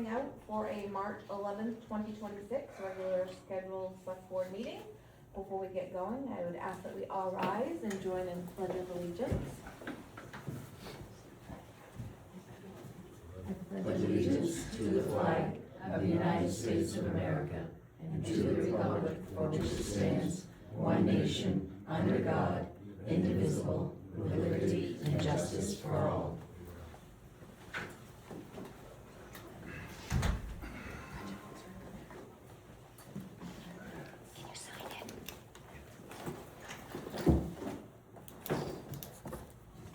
coming out for a March 11th, 2026 regular scheduled select board meeting. Before we get going, I would ask that we all rise and join in pledge of allegiance. Pledge allegiance to the flag of the United States of America and to the republic for which it stands, one nation, under God, indivisible, with liberty and justice for all.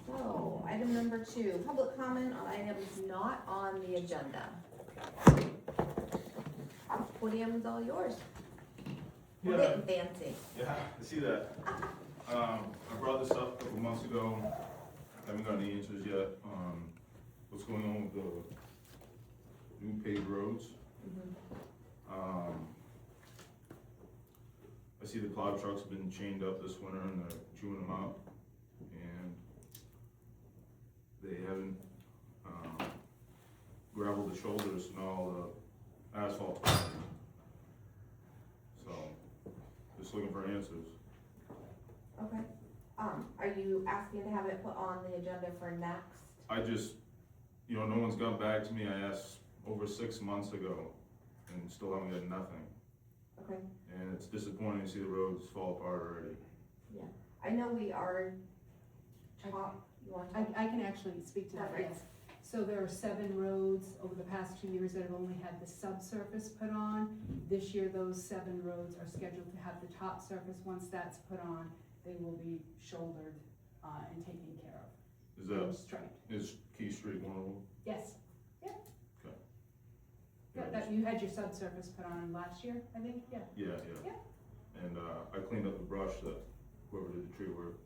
So, item number 2, public comment on items not on the agenda. Podium is all yours. We're Yeah, getting fancy. yeah, I see that. I brought this up a couple months ago. I haven't got any answers yet. What's going on with the new paved roads? I see the plow trucks have been chained up this winter and they're chewing them out. And they haven't, gravelled the shoulders and all the asphalt. So, just looking for answers. Okay. Are you asking to have it put on the agenda for next? I just, no one's got back to me. I asked over 6 months ago and still haven't got nothing. Okay. And it's disappointing to see the roads fall apart already. Yeah. I know we are you want to? I can actually speak to that, Perfect. yes. So there are 7 roads over the past 2 years that have only had the subsurface put on. This year, those 7 roads are scheduled to have the top surface. Once that's put on, they will be shouldered and taken care of. Is And that, striped. is Key Street one of them? Yes. Yeah. Okay. Yeah, that, you had your subsurface put on last year, I think, yeah. Yeah. Yeah. And I cleaned up the brush that whoever did the tree work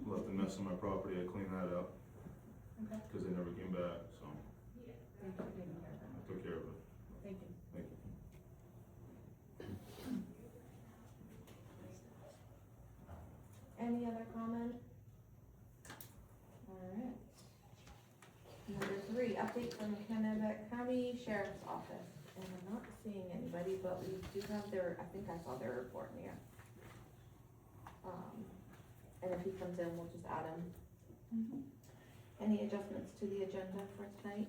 left a mess on my property. I cleaned that up Okay. because they never came back, so Thank you for taking care of that. I took care of it. Thank you. Thank you. Any other comment? Alright. Number 3, update from Kennebec County Sheriff's Office. And I'm not seeing anybody, but we do have their, I think I saw their report in here. And if he comes in, we'll just add him. Any adjustments to the agenda for tonight?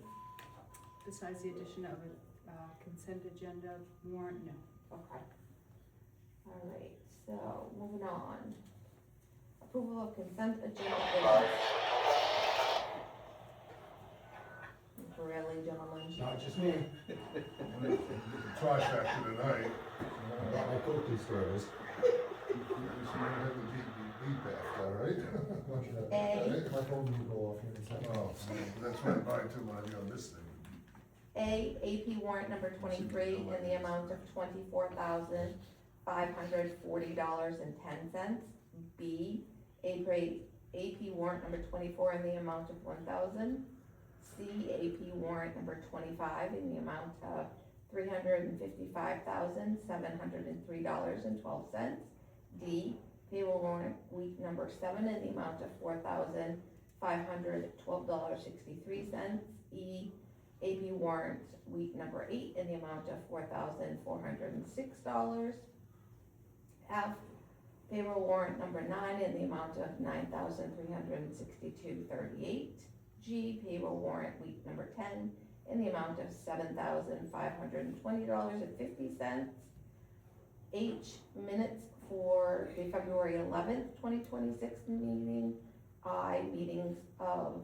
Besides the addition of a consent agenda warrant, no. Okay. Alright, so moving on. Approval of consent agenda items. Really, gentlemen? Not just me. Trifecta tonight. I got my cookies froze. You might have the beat back, all right? A. My phone will go off here in a second. Oh, that's went by too much on this thing. A, AP warrant number 23 in the amount of $24,540.10. B, AP warrant number 24 in the amount of $1,000. C, AP warrant number 25 in the amount of $355,703.12. D, payroll warrant week number 7 in the amount of $4,512.63. E, AP warrant week number 8 in the amount of $4,406. F, payroll warrant number 9 in the amount of $9,362.38. G, payroll warrant week number 10 in the amount of $7,520.50. H, minutes for the February 11th, 2026 meeting. I, meetings of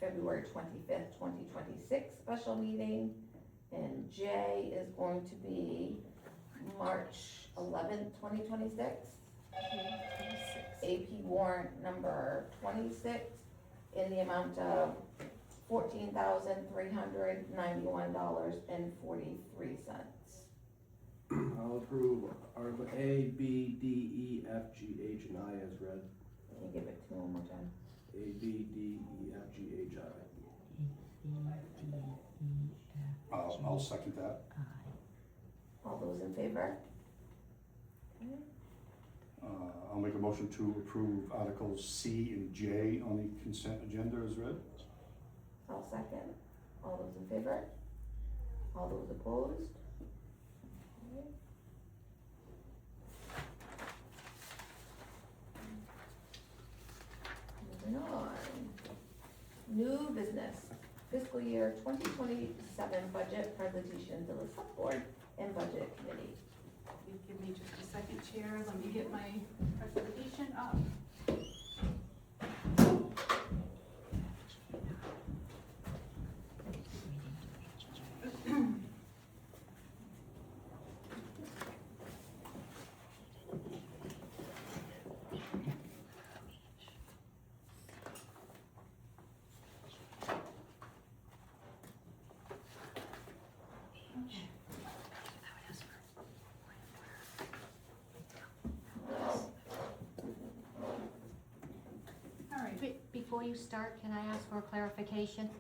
February 25th, 2026 special meeting. And J is going to be March 11th, 2026. AP warrant number 26 in the amount of $14,391.43. I'll approve Article A, B, D, E, F, G, H, and I as read. Can you give it to me one more time? A, B, D, E, F, G, H, I. I'll second that. All those in favor? Okay. I'll make a motion to approve Articles C and J on the consent agenda as read. I'll second. All those in favor? All those opposed? Okay. Moving on. New business, fiscal year 2027 budget presentation to the Selectboard and Budget Committee. You give me just a second, Chair, let me get my presentation up. All right, Before you start, can I ask for a clarification?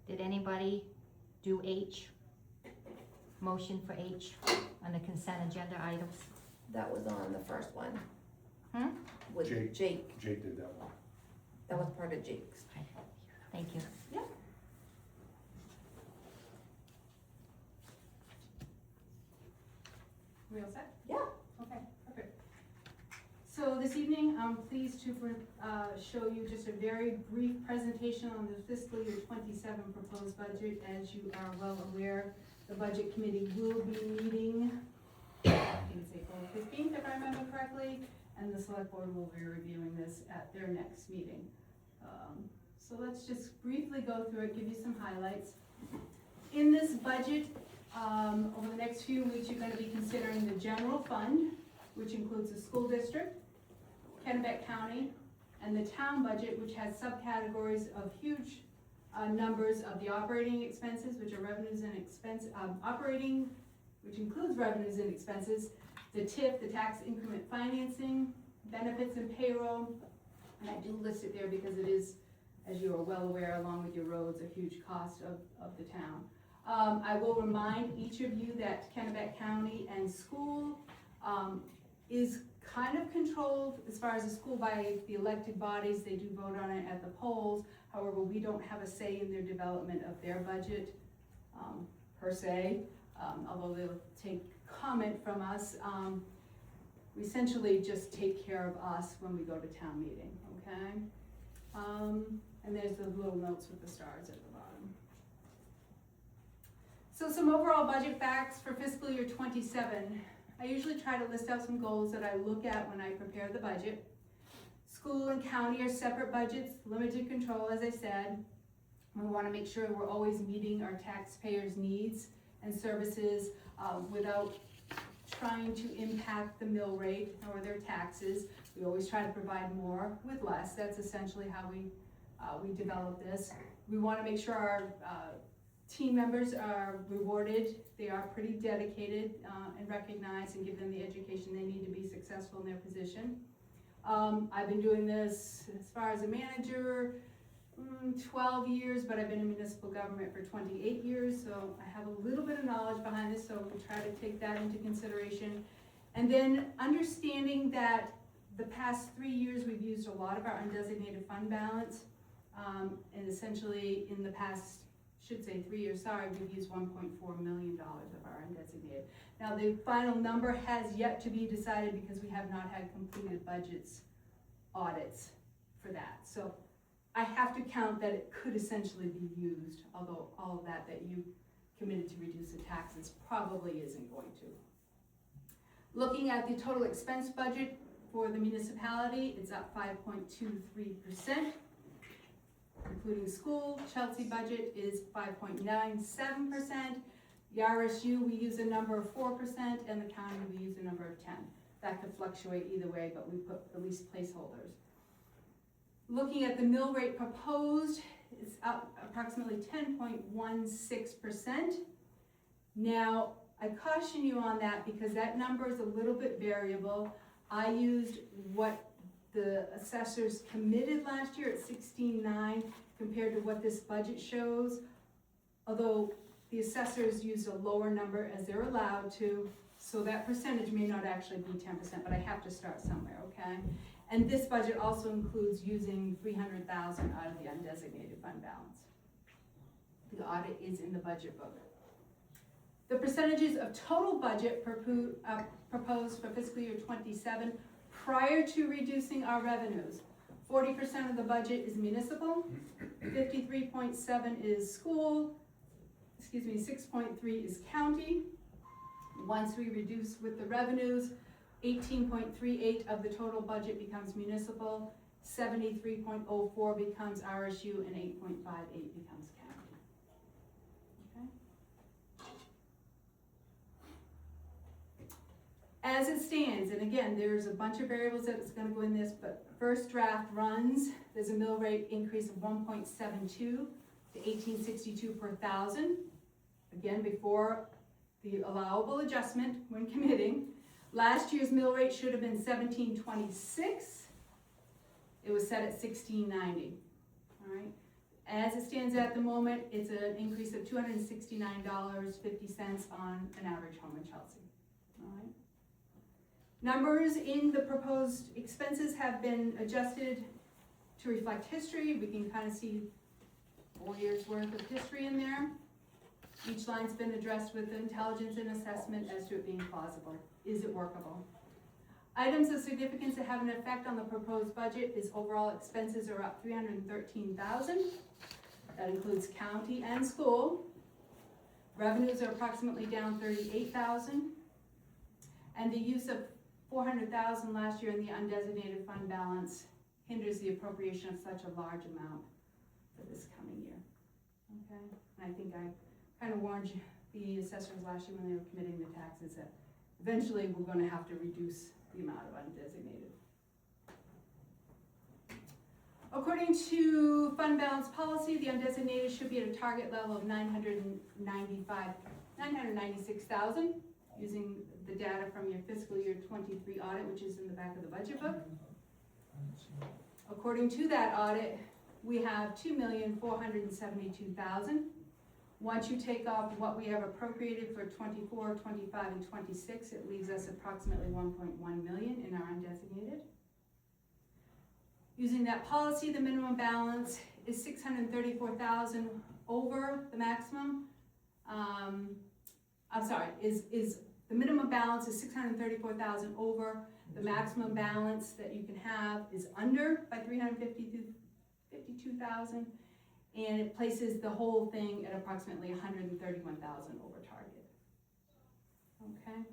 Did anybody do H? Motion for H on the consent agenda items? That was on the first one. With Jake. Jake, Jake did that one. that was part of Jake's. Thank you. we all set? Yeah. Okay, perfect. So this evening, I'm pleased to show you just a very brief presentation on the fiscal year 27 proposed budget. As you are well aware, the Budget Committee will be meeting, I think it's April 15th if I remember correctly, and the Select Board will be reviewing this at their next meeting. So let's just briefly go through it, give you some highlights. In this budget, over the next few weeks, you're going to be considering the general fund, which includes the school district, Kennebec County, and the town budget, which has subcategories of huge numbers of the operating expenses, which are revenues and expense, operating, which includes revenues and expenses, the TIF, the tax increment financing, benefits and payroll, and I do list it there because it is, as you are well aware, along with your roads, a huge cost of the town. I will remind each of you that Kennebec County and school is kind of controlled as far as the school by the elected bodies. They do vote on it at the polls. However, we don't have a say in their development of their budget per se, although they'll take comment from us. We essentially just take care of us when we go to town meeting, okay? And there's the little notes with the stars at the bottom. So some overall budget facts for fiscal year 27. I usually try to list out some goals that I look at when I prepare the budget. School and county are separate budgets, limited control, as I said. We want to make sure we're always meeting our taxpayers' needs and services without trying to impact the mill rate or their taxes. We always try to provide more with less. That's essentially how we develop this. We want to make sure our team members are rewarded. They are pretty dedicated and recognized, and give them the education they need to be successful in their position. I've been doing this as far as a manager 12 years, but I've been in municipal government for 28 years, so I have a little bit of knowledge behind this, so we try to take that into consideration. And then understanding that the past 3 years we've used a lot of our undesignated fund balance, and essentially in the past, should say 3 years, sorry, we've used $1.4 million of our undesignated. Now the final number has yet to be decided because we have not had completed budgets audits for that. So I have to count that it could essentially be used, although all of that you committed to reduce the taxes probably isn't going to. Looking at the total expense budget for the municipality, it's up 5.23%. Including school, Chelsea budget is 5.97%. The RSU, we use a number of 4%, and the county, we use a number of 10. That could fluctuate either way, but we put at least placeholders. Looking at the mill rate proposed, it's up approximately 10.16%. Now, I caution you on that because that number is a little bit variable. I used what the assessors committed last year at 16.9 compared to what this budget shows, although the assessors used a lower number as they're allowed to, so that percentage may not actually be 10%, but I have to start somewhere, okay? And this budget also includes using $300,000 out of the undesignated fund balance. The audit is in the budget book. The percentages of total budget proposed for fiscal year 27 prior to reducing our revenues. 40% of the budget is municipal, 53.7 is school, 6.3 is county. Once we reduce with the revenues, 18.38 of the total budget becomes municipal, 73.04 becomes RSU, and 8.58 becomes county. Okay? As it stands, and again, there's a bunch of variables that's gonna go in this, but first draft runs, there's a mill rate increase of 1.72 to 1862 per thousand. Again, before the allowable adjustment when committing. Last year's mill rate should have been 1726. It was set at 1690. All right. As it stands at the moment, it's an increase of $269.50 on an average home in Chelsea. All right. Numbers in the proposed expenses have been adjusted to reflect history. We can kind of see 4 years worth of history in there. Each line's been addressed with intelligence and assessment as to it being plausible. Is it workable? Items of significance that have an effect on the proposed budget is overall expenses are up $313,000. That includes county and school. Revenues are approximately down $38,000. And the use of $400,000 last year in the undesignated fund balance hinders the appropriation of such a large amount for this coming year. Okay, and I think I kind of warned you, the assessors last year when they were committing the taxes that eventually we're going to have to reduce the amount of undesignated. According to fund balance policy, the undesignated should be at a target level of $996,000 using the data from your fiscal year 23 audit, which is in the back of the budget book. According to that audit, we have $2,472,000. Once you take off what we have appropriated for 24, 25, and 26, it leaves us approximately 1.1 million in our undesignated. Using that policy, the minimum balance is 634,000 over the maximum. The minimum balance is 634,000 over. The maximum balance that you can have is under by 352,000. And it places the whole thing at approximately 131,000 over target. Okay.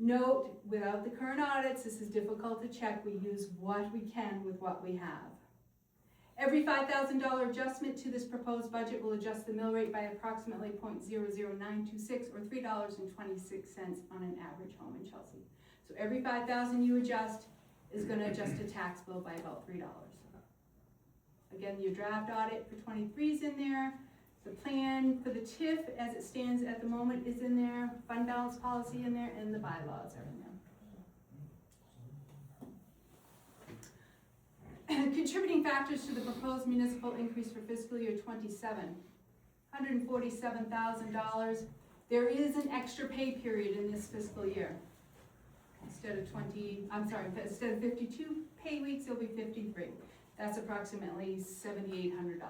Note, without the current audits, this is difficult to check. We use what we can with what we have. Every $5,000 adjustment to this proposed budget will adjust the mill rate by approximately 0.00926 or $3.26 on an average home in Chelsea. So every $5,000 you adjust is going to adjust a tax bill by about $3. Again, your draft audit for 23 is in there. The plan for the TIF as it stands at the moment is in there. Fund balance policy in there, and the bylaws are in there. Contributing factors to the proposed municipal increase for fiscal year 27, $147,000. There is an extra pay period in this fiscal year. Instead of 52 pay weeks, it'll be 53. That's approximately $7,800.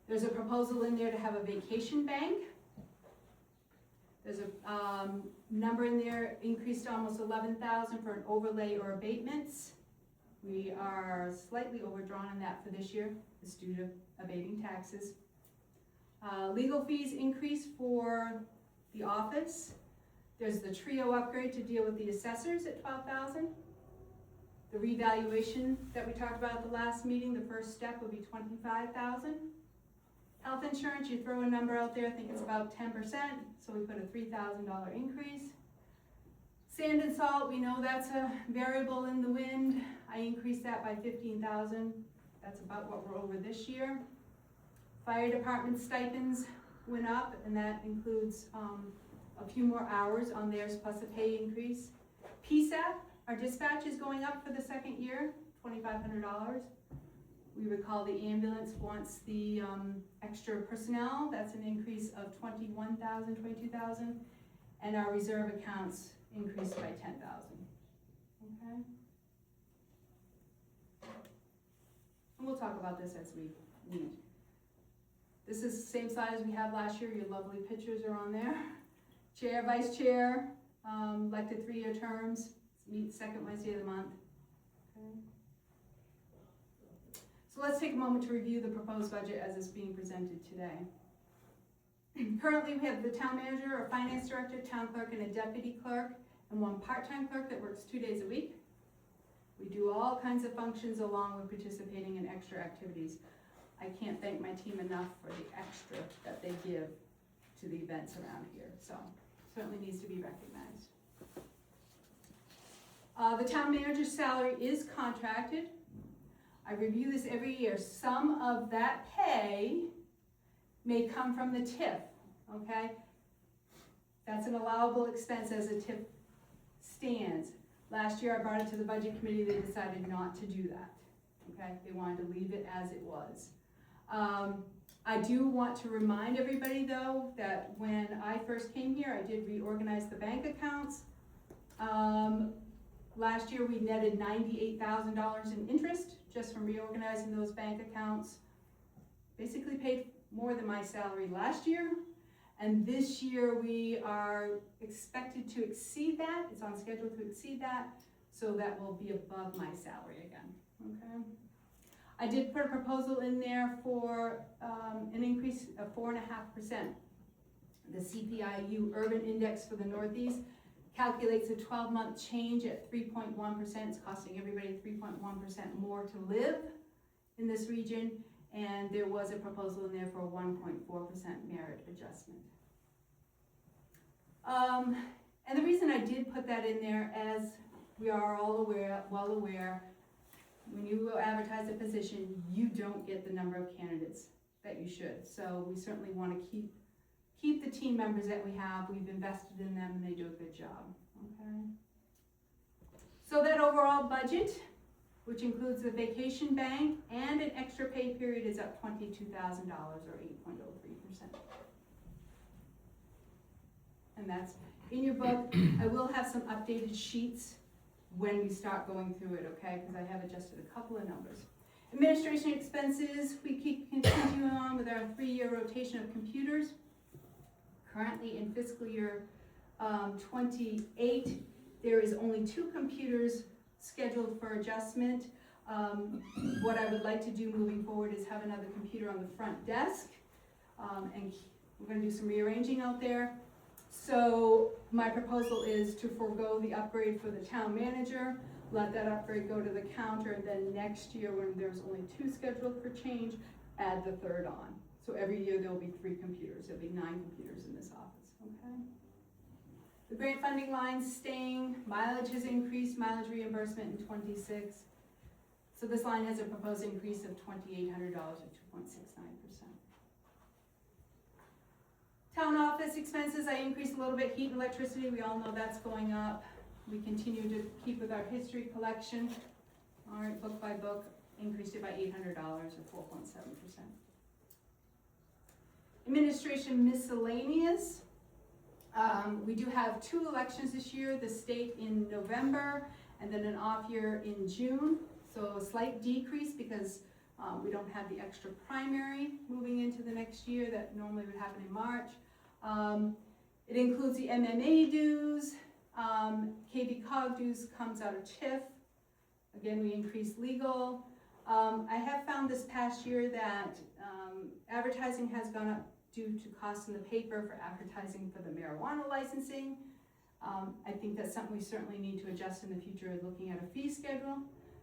There's a proposal in there to have a vacation bank. There's a number in there increased to almost $11,000 for an overlay or abatements. We are slightly overdrawn on that for this year. It's due to abating taxes. Legal fees increased for the office. There's the trio upgrade to deal with the assessors at $12,000. The revaluation that we talked about at the last meeting, the first step would be $25,000. Health insurance, you throw a number out there, I think it's about 10%, so we put a $3,000 increase. Sand and salt, we know that's a variable in the wind. I increased that by $15,000. That's about what we're over this year. Fire department stipends went up, and that includes a few more hours on theirs plus a pay increase. PSAP, our dispatch is going up for the second year, $2,500. We recall the ambulance wants the extra personnel. That's an increase of $22,000. And our reserve accounts increased by $10,000. Okay? And we'll talk about this as we need. This is the same size we had last year. Your lovely pictures are on there. Chair, vice chair, elected 3-year terms, meet second Wednesday of the month. Okay. So let's take a moment to review the proposed budget as it's being presented today. Currently, we have the town manager, a finance director, town clerk, and a deputy clerk, and 1 part-time clerk that works 2 days a week. We do all kinds of functions along with participating in extra activities. I can't thank my team enough for the extra that they give to the events around here, so certainly needs to be recognized. The town manager's salary is contracted. I review this every year. Some of that pay may come from the TIF, okay? That's an allowable expense as a TIF stands. Last year I brought it to the budget committee, they decided not to do that, okay? They wanted to leave it as it was. I do want to remind everybody though, that when I first came here, I did reorganize the bank accounts. Last year we netted $98,000 in interest just from reorganizing those bank accounts. Basically paid more than my salary last year. And this year we are expected to exceed that. It's on schedule to exceed that. So that will be above my salary again, okay? I did put a proposal in there for an increase of 4.5%. The CPIU Urban Index for the Northeast calculates a 12-month change at 3.1%. It's costing everybody 3.1% more to live in this region. And there was a proposal in there for a 1.4% merit adjustment. And the reason I did put that in there, as we are all well aware, when you advertise a position, you don't get the number of candidates that you should. So we certainly want to keep the team members that we have. We've invested in them and they do a good job, okay? So that overall budget, which includes the vacation bank and an extra pay period, is up $22,000 or 8.03%. And that's in your book. I will have some updated sheets when we start going through it, okay? Because I have adjusted a couple of numbers. Administration expenses, we keep continuing on with our 3-year rotation of computers. Currently in fiscal year 28, there is only 2 computers scheduled for adjustment. What I would like to do moving forward is have another computer on the front desk, and we're going to do some rearranging out there. So my proposal is to forego the upgrade for the town manager, let that upgrade go to the counter, and then next year when there's only 2 scheduled for change, add the 3rd on. So every year there will be 3 computers. There'll be 9 computers in this office, okay? The grant funding line's staying, mileage has increased, mileage reimbursement in 26. So this line has a proposed increase of $2,800 or 2.69%. Town office expenses, I increased a little bit. Heat and electricity, we all know that's going up. We continue to keep with our history collection. All right, book by book, increased it by $800 or 4.7%. Administration miscellaneous. We do have 2 elections this year, the state in November and then an off year in June. So a slight decrease because we don't have the extra primary moving into the next year that normally would happen in March. It includes the MMA dues, KB cog dues comes out of TIF. Again, we increased legal. I have found this past year that advertising has gone up due to costs in the paper for advertising for the marijuana licensing. I think that's something we certainly need to adjust in the future, looking at a fee schedule.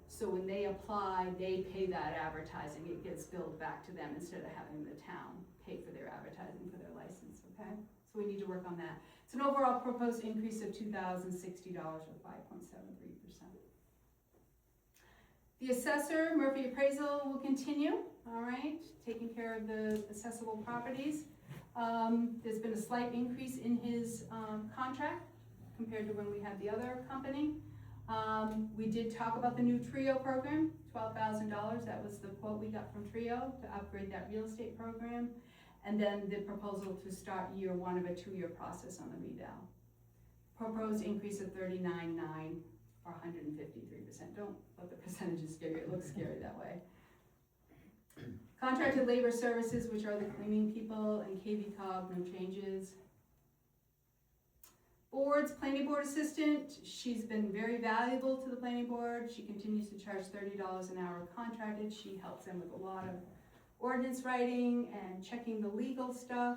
So when they apply, they pay that advertising. It gets billed back to them instead of having the town pay for their advertising for their license, okay? So we need to work on that. It's an overall proposed increase of $2,060 or 5.73%. The assessor, Murphy Appraisal, will continue, all right, taking care of the assessable properties. There's been a slight increase in his contract compared to when we had the other company. We did talk about the new TRIO program, $12,000. That was the quote we got from TRIO to upgrade that real estate program. And then the proposal to start year 1 of a 2-year process on the redel. Proposed increase of $39,900 or 153%. Don't let the percentages scare you, it looks scary that way. Contracted labor services, which are the cleaning people, and KV Cog, no changes. Boards, planning board assistant, she's been very valuable to the planning board. She continues to charge $30 an hour contracted. She helps them with a lot of ordinance writing and checking the legal stuff.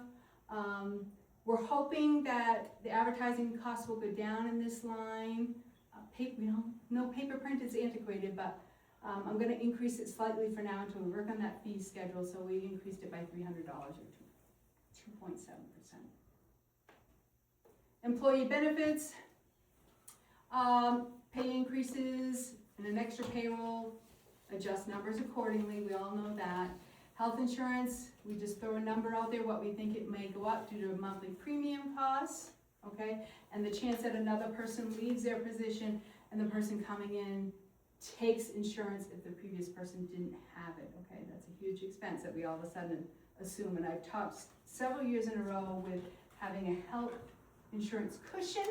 We're hoping that the advertising costs will go down in this line. No paper print is antiquated, but I'm gonna increase it slightly for now until we work on that fee schedule, so we increased it by $300 or 2.7%. Employee benefits, pay increases and an extra payroll, adjust numbers accordingly, we all know that. Health insurance, we just throw a number out there, what we think it may go up due to monthly premium costs, okay? And the chance that another person leaves their position and the person coming in takes insurance if the previous person didn't have it, okay? That's a huge expense that we all of a sudden assume, and I've talked several years in a row with having a health insurance cushion,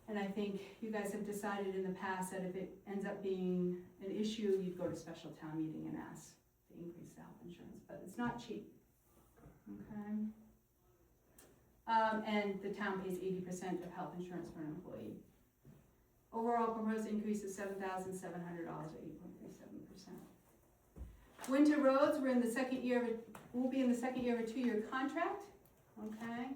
and I think you guys have decided in the past that if it ends up being an issue, you'd go to special town meeting and ask to increase the health insurance, but it's not cheap, okay? And the town pays 80% of health insurance for an employee. Overall proposed increase is $7,700 or 8.37%. Winter roads, we're in the second year we'll be in the second year of a 2-year contract, okay?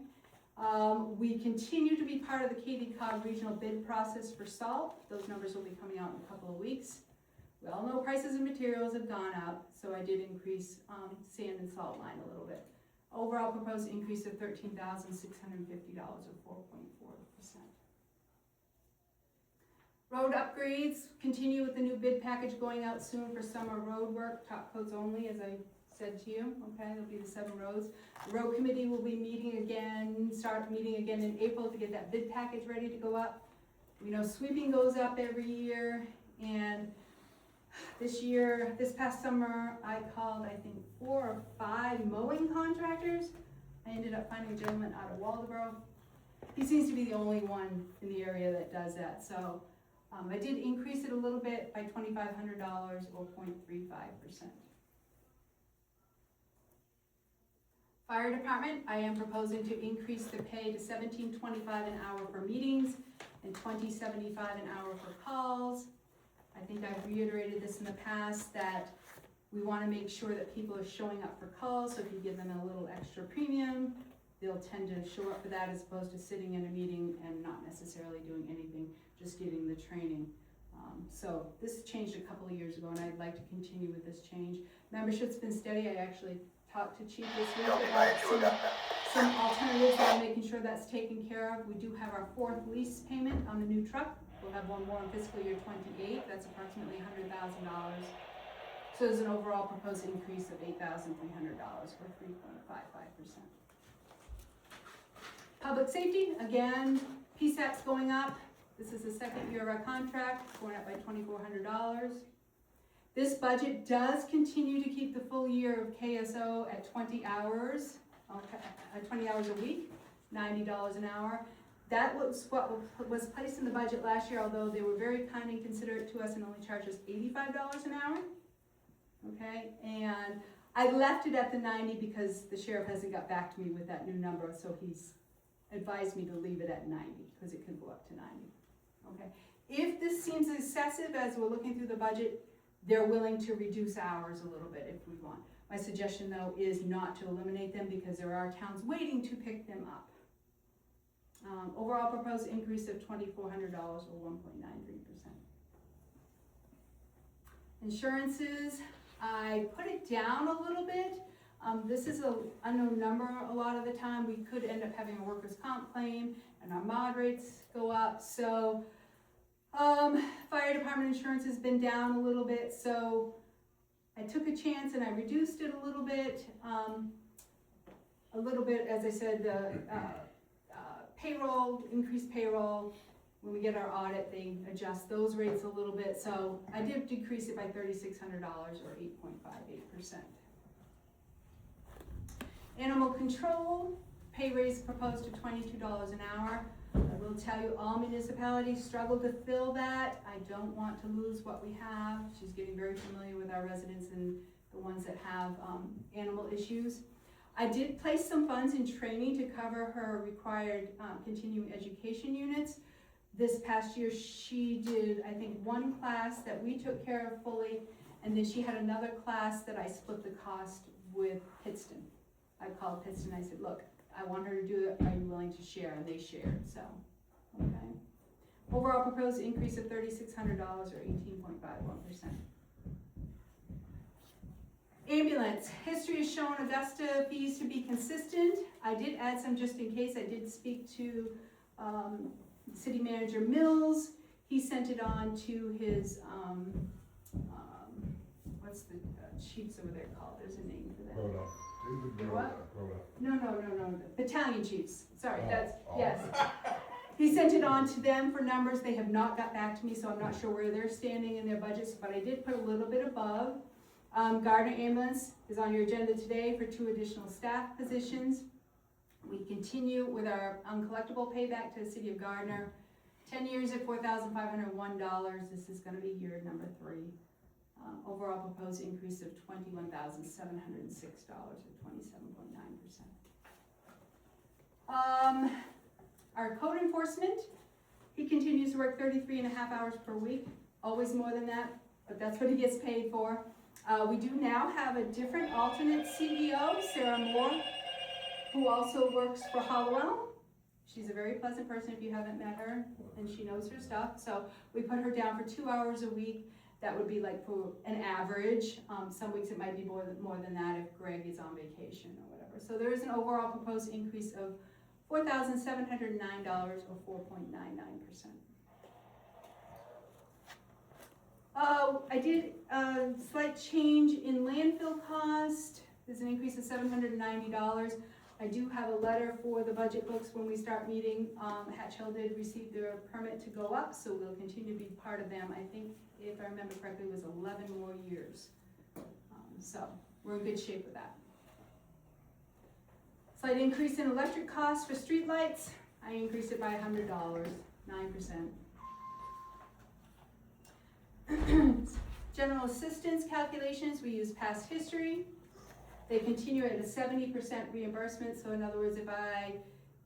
We continue to be part of the Katy Cog regional bid process for salt. Those numbers will be coming out in a couple of weeks. We all know prices of materials have gone up, so I did increase sand and salt line a little bit. Overall proposed increase of $13,650 or 4.4%. Road upgrades, continue with the new bid package going out soon for summer road work, top coats only, as I said to you, okay, there'll be the 7 roads. The road committee will be meeting again, start meeting again in April to get that bid package ready to go up. We know sweeping goes up every year, and this past summer, I called, I think, 4 or 5 mowing contractors. I ended up finding a gentleman out of Waldeboro. He seems to be the only one in the area that does that, so I did increase it a little bit by $2,500 or 0.35%. Fire department, I am proposing to increase the pay to $17.25 an hour for meetings and $20.75 an hour for calls. I think I've reiterated this in the past that we want to make sure that people are showing up for calls, so if you give them a little extra premium, they'll tend to show up for that as opposed to sitting in a meeting and not necessarily doing anything, just getting the training. So this changed a couple of years ago, and I'd like to continue with this change. Membership's been steady. I actually talked to Chief this week about some alternatives on making sure that's taken care of. We do have our 4th lease payment on the new truck. We'll have one more in fiscal year 28. That's approximately $100,000. So there's an overall proposed increase of $8,300 or 3.55%. Public safety, again, PSAP's going up. This is the second year of our contract, going up by $2,400. This budget does continue to keep the full year of KSO at 20 hours, okay, 20 hours a week, $90 an hour. That was what was placed in the budget last year, although they were very kind and considerate to us and only charged us $85 an hour. Okay, and I left it at the 90 because the sheriff hasn't got back to me with that new number, so he's advised me to leave it at 90 because it could go up to 90. Okay, if this seems excessive as we're looking through the budget, they're willing to reduce hours a little bit if we want. My suggestion though is not to eliminate them because there are towns waiting to pick them up. Overall proposed increase of $2,400 or 1.93%. Insurances, I put it down a little bit. This is an unknown number a lot of the time. We could end up having a workers' comp claim and our mod rates go up. So fire department insurance has been down a little bit. So I took a chance and I reduced it a little bit. As I said, payroll, increased payroll. When we get our audit, they adjust those rates a little bit. So I did decrease it by $3,600 or 8.58%. Animal control, pay raise proposed to $22 an hour. I will tell you, all municipalities struggle to fill that. I don't want to lose what we have. She's getting very familiar with our residents and the ones that have animal issues. I did place some funds in training to cover her required continuing education units. This past year, she did, I think, one class that we took care of fully, and then she had another class that I split the cost with Pittston. I called Pittston, I said, look, I want her to do it, are you willing to share? And they shared, so, okay. Overall proposed increase of $3,600 or 18.51%. Ambulance, history has shown Augusta fees to be consistent. I did add some just in case. I did speak to City Manager Mills. He sent it on to his, what's the chiefs over there called? There's a name for that. Rhoda. David What? Rhoda. No, battalion chiefs. Sorry, Oh, that's, oh. yes. He sent it on to them for numbers. They have not got back to me, so I'm not sure where they're standing in their budgets, but I did put a little bit above. Gardner Ambulance is on your agenda today for 2 additional staff positions. We continue with our uncollectible payback to the city of Gardner. 10 years at $4,501. This is gonna be year number 3. Overall proposed increase of $21,706 or 27.9%. Our code enforcement, he continues to work 33.5 hours per week, always more than that, but that's what he gets paid for. We do now have a different alternate CEO, Sarah Moore, who also works for Hollowell. She's a very pleasant person if you haven't met her, and she knows her stuff. So we put her down for 2 hours a week. That would be like for an average. Some weeks it might be more than that if Greg is on vacation or whatever. So there is an overall proposed increase of $4,709 or 4.99%. I did a slight change in landfill cost. There's an increase of $790. I do have a letter for the budget books when we start meeting. Hatch Hill did receive their permit to go up, so we'll continue to be part of them. I think, if I remember correctly, it was 11 more years. So we're in good shape with that. Slight increase in electric costs for streetlights. I increased it by $100, 9%. General assistance calculations, we use past history. They continue at a 70% reimbursement. So in other words, if I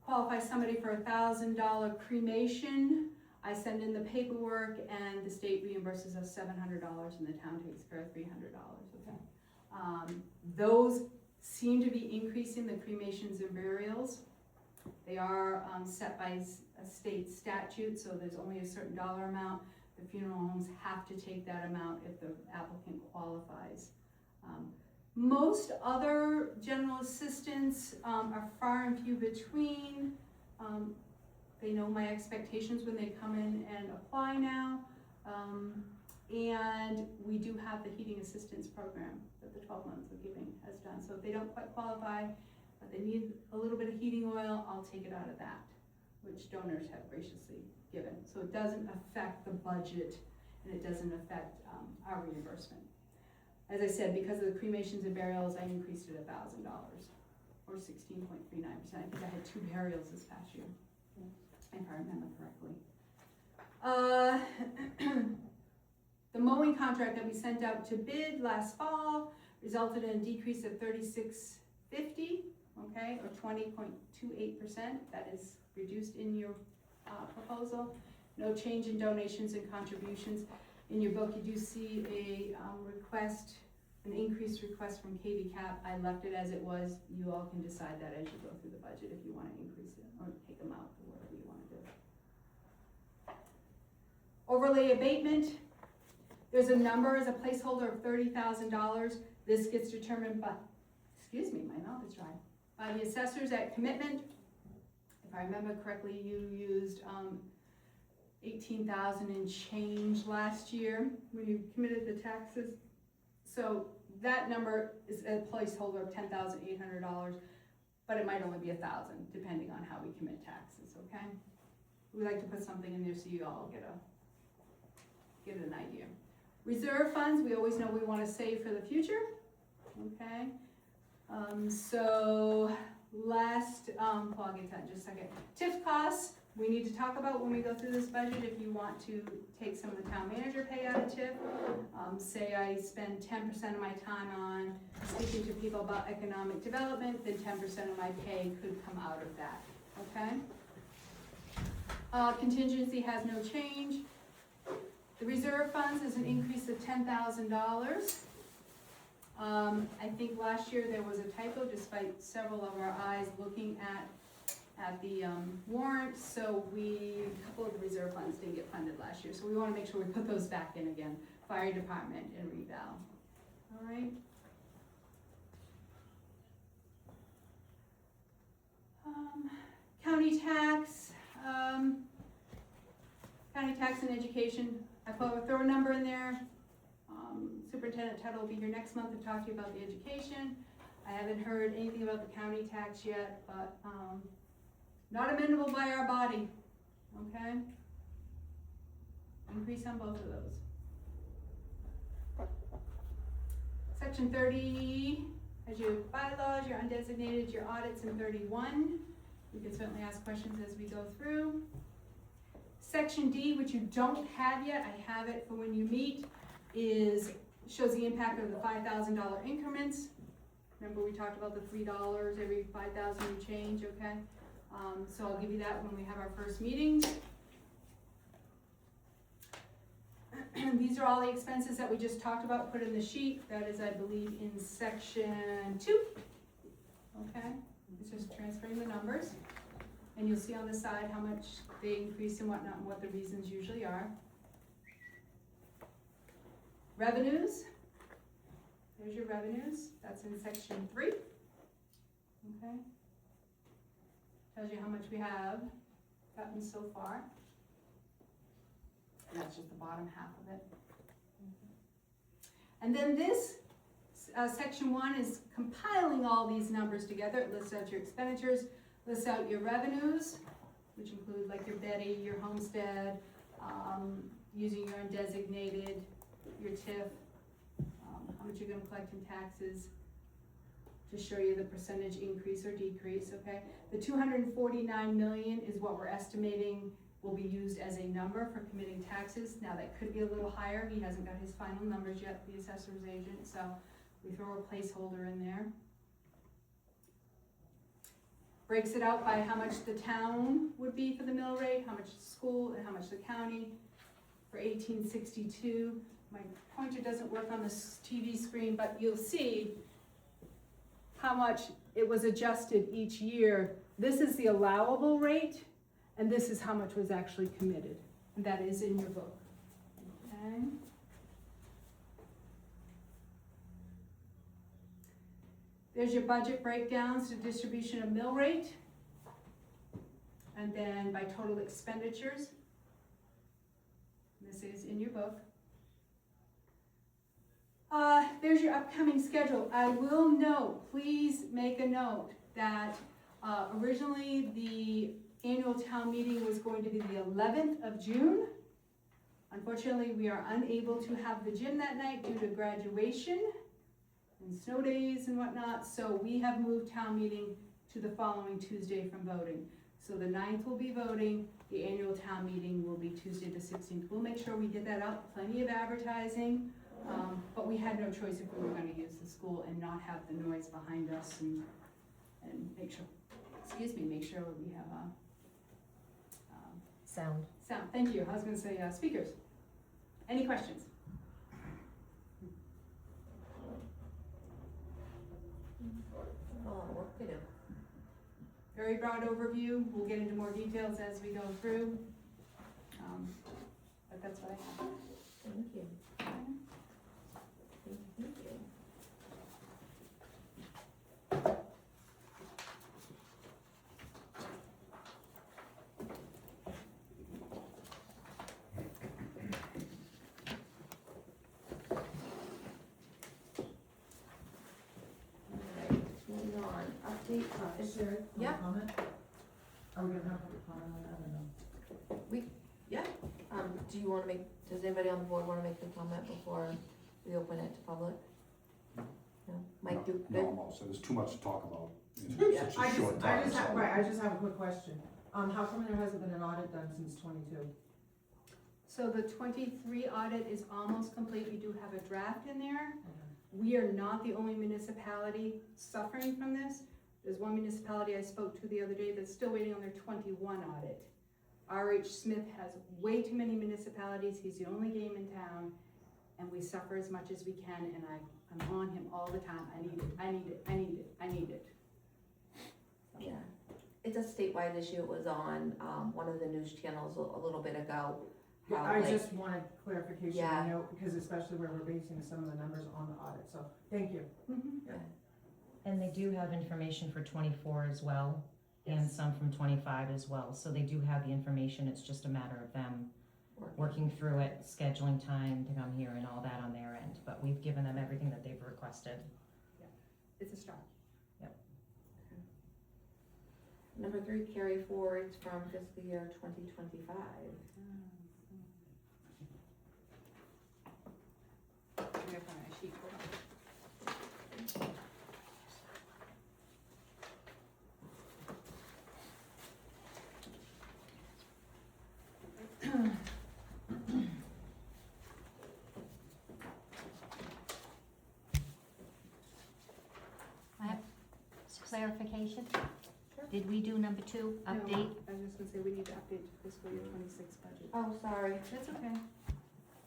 qualify somebody for a $1,000 cremation, I send in the paperwork and the state reimburses us $700 and the town takes care of $300, okay? Those seem to be increasing, the cremations and burials. They are set by a state statute, so there's only a certain dollar amount. The funeral homes have to take that amount if the applicant qualifies. Most other general assistants are far and few between. They know my expectations when they come in and apply now. And we do have the heating assistance program that the 12 months of giving has done. So if they don't quite qualify, but they need a little bit of heating oil, I'll take it out of that, which donors have graciously given. So it doesn't affect the budget and it doesn't affect our reimbursement. As I said, because of the cremations and burials, I increased it $1,000 or 16.39%. I think I had 2 burials this past year, if I remember correctly. The mowing contract that we sent out to bid last fall resulted in a decrease of $36.50, okay, or 20.28%. That is reduced in your proposal. No change in donations and contributions. In your book, you do see a request, an increased request from KV Cap. I left it as it was. You all can decide that as you go through the budget if you want to increase it or take them out or whatever you want to do. Overlay abatement. There's a number as a placeholder of $30,000. This gets determined by, excuse me, my mouth is dry, by the assessors at commitment. If I remember correctly, you used 18,000 and change last year when you committed the taxes. So that number is a placeholder of $10,800, but it might only be 1,000 depending on how we commit taxes, okay? We like to put something in there so you all get an idea. Reserve funds, we always know we want to save for the future, okay? So last, well, I'll get to that in just a second. TIF costs, we need to talk about when we go through this budget, if you want to take some of the town manager pay out of TIF. Say I spend 10% of my time on speaking to people about economic development, then 10% of my pay could come out of that, okay? Contingency has no change. The reserve funds is an increase of $10,000. I think last year there was a typo despite several of our eyes looking at the warrant, so a couple of the reserve funds didn't get funded last year, so we wanna make sure we put those back in again, fire department and reval, all right? County tax, and education, I throw a number in there. Superintendent Tuttle will be here next month to talk to you about the education. I haven't heard anything about the county tax yet, but, not amendable by our body, okay? Increase on both of those. Section 30, has your bylaws, your undesignated, your audits in 31. You can certainly ask questions as we go through. Section D, which you don't have yet, I have it for when you meet, shows the impact of the $5,000 increments. Remember we talked about the $3 every 5,000 you change, okay? So I'll give you that when we have our first meeting. These are all the expenses that we just talked about, put in the sheet. That is, I believe, in section 2. Okay, it's just transferring the numbers. And you'll see on the side how much they increase and whatnot, and what the reasons usually are. Revenues. There's your revenues. That's in section 3. Okay. Tells you how much we have gotten so far. And that's just the bottom half of it. And then this, section 1 is compiling all these numbers together. It lists out your expenditures, lists out your revenues, which include like your Betty, your homestead, using your undesignated, your TIF, how much you're gonna collect in taxes, to show you the percentage increase or decrease, okay? The 249 million is what we're estimating will be used as a number for committing taxes. Now that could be a little higher, he hasn't got his final numbers yet, the assessor's agent, so we throw a placeholder in there. Breaks it out by how much the town would be for the mill rate, how much the school, and how much the county for 1862. My pointer doesn't work on this TV screen, but you'll see how much it was adjusted each year. This is the allowable rate, and this is how much was actually committed. And that is in your book, okay? There's your budget breakdowns, the distribution of mill rate, and then by total expenditures. This is in your book. There's your upcoming schedule. I will note, please make a note that originally the annual town meeting was going to be the 11th of June. Unfortunately, we are unable to have the gym that night due to graduation and snow days and whatnot, so we have moved town meeting to the following Tuesday from voting. So the 9th will be voting, the annual town meeting will be Tuesday the 16th. We'll make sure we get that out, plenty of advertising, but we had no choice if we were gonna use the school and not have the noise behind us and make sure, make sure we have Sound. sound. Thank you, I was gonna say speakers. Any questions? Work to do. Very broad overview, we'll get into more details as we go through. But that's what I have. Thank you. Thank you. Alright, moving on, update, Is there a Yeah. comment? Are we gonna have a comment on that or no? do you wanna does anybody on the board wanna make the comment before we open it to public? No? Mike, you good? No, I'm all set. There's too much to talk about. It's such I a short just, time, so. I just have a quick question. How come there hasn't been an audit done since 22? So the 23 audit is almost complete, we do have a draft in there. We are not the only municipality suffering from this. There's one municipality I spoke to the other day that's still waiting on their 21 audit. R.H. Smith has way too many municipalities, he's the only game in town, and we suffer as much as we can, and I'm on him all the time. I need it, I need it, I need it, I need it. Yeah, it's a statewide issue. It was on, one of the news channels a little bit ago. Yeah, how, I like, just wanted clarification, Yeah. I know, because especially where we're basing some of the numbers on the audit, so, thank you. And they do have information for 24 as well, and Yes. some from 25 as well. So they do have the information, it's just a matter of them working through it, scheduling time to come here and all that on their end. But we've given them everything that they've requested. It's a start. Number 3, carry forwards from fiscal year 2025. I'm gonna find my sheet, hold on. I have clarification. Sure. Did we do number 2, No, update? I was just gonna say, we need to update the fiscal year 26 budget. Oh, sorry. That's okay.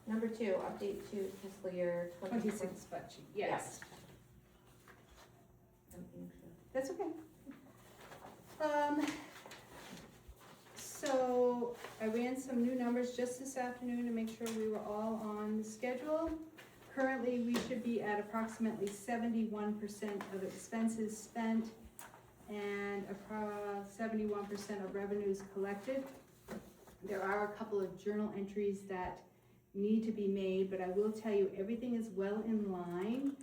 Number 2, update to fiscal year 26 budget, yes. I'm anxious. That's okay. So I ran some new numbers just this afternoon to make sure we were all on the schedule. Currently, we should be at approximately 71% of expenses spent and 71% of revenues collected. There are a couple of journal entries that need to be made, but I will tell you, everything is well in line.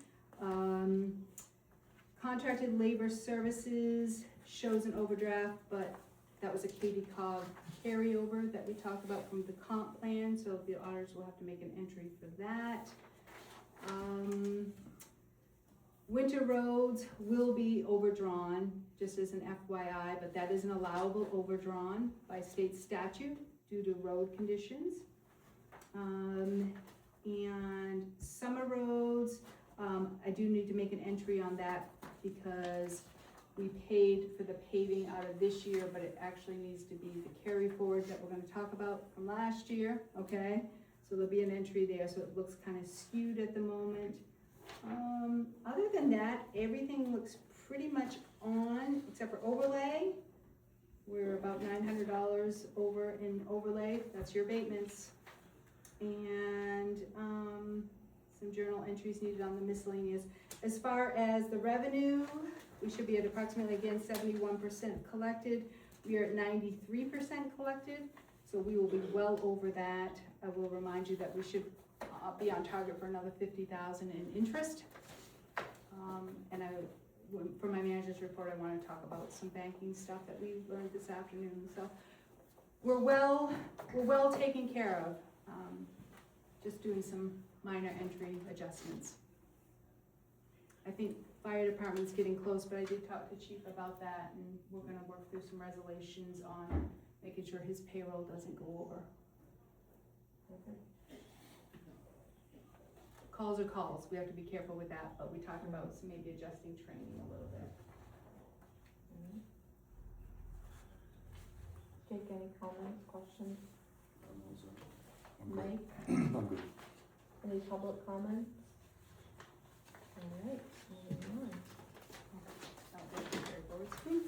Contracted labor services shows an overdraft, but that was a Katie Cog carryover that we talked about from the comp plan, so the auditors will have to make an entry for that. Winter roads will be overdrawn, just as an FYI, but that is an allowable overdrawn by state statute due to road conditions. And summer roads, I do need to make an entry on that because we paid for the paving out of this year, but it actually needs to be the carry forward that we're gonna talk about from last year, okay? So there'll be an entry there, so it looks kind of skewed at the moment. Other than that, everything looks pretty much on, except for overlay. We're about $900 over in overlay, that's your abatements. And, some journal entries needed on the miscellaneous. As far as the revenue, we should be at approximately, again, 71% collected. We are at 93% collected, so we will be well over that. I will remind you that we should be on target for another 50,000 in interest. And for my manager's report, I want to talk about some banking stuff that we learned this afternoon. So we're well taken care of. Just doing some minor entry adjustments. I think fire department's getting close, but I did talk to chief about that, and we're gonna work through some resolutions on making sure his payroll doesn't go over. Calls are calls, we have to be careful with that, but we talked about some maybe adjusting training a little bit. Jake, any comments, questions? I'm good. Mike, I'm good. any public comments? All right, moving on. I'll go to the forward screen.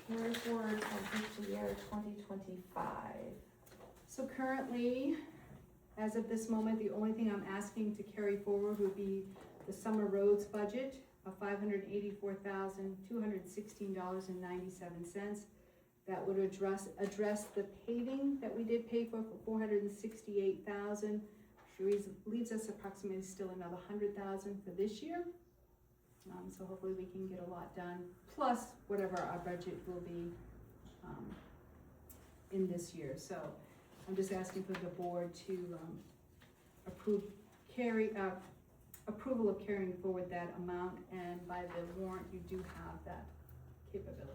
Carry forward from fiscal year 2025. So currently, as of this moment, the only thing I'm asking to carry forward would be the summer roads budget of $584,216.97. That would address the paving that we did pay for $468,000. Which leaves us approximately still another $100,000 for this year. So hopefully we can get a lot done, plus whatever our budget will be in this year. So I'm just asking for the board to approve approval of carrying forward that amount, and by the warrant, you do have that capability.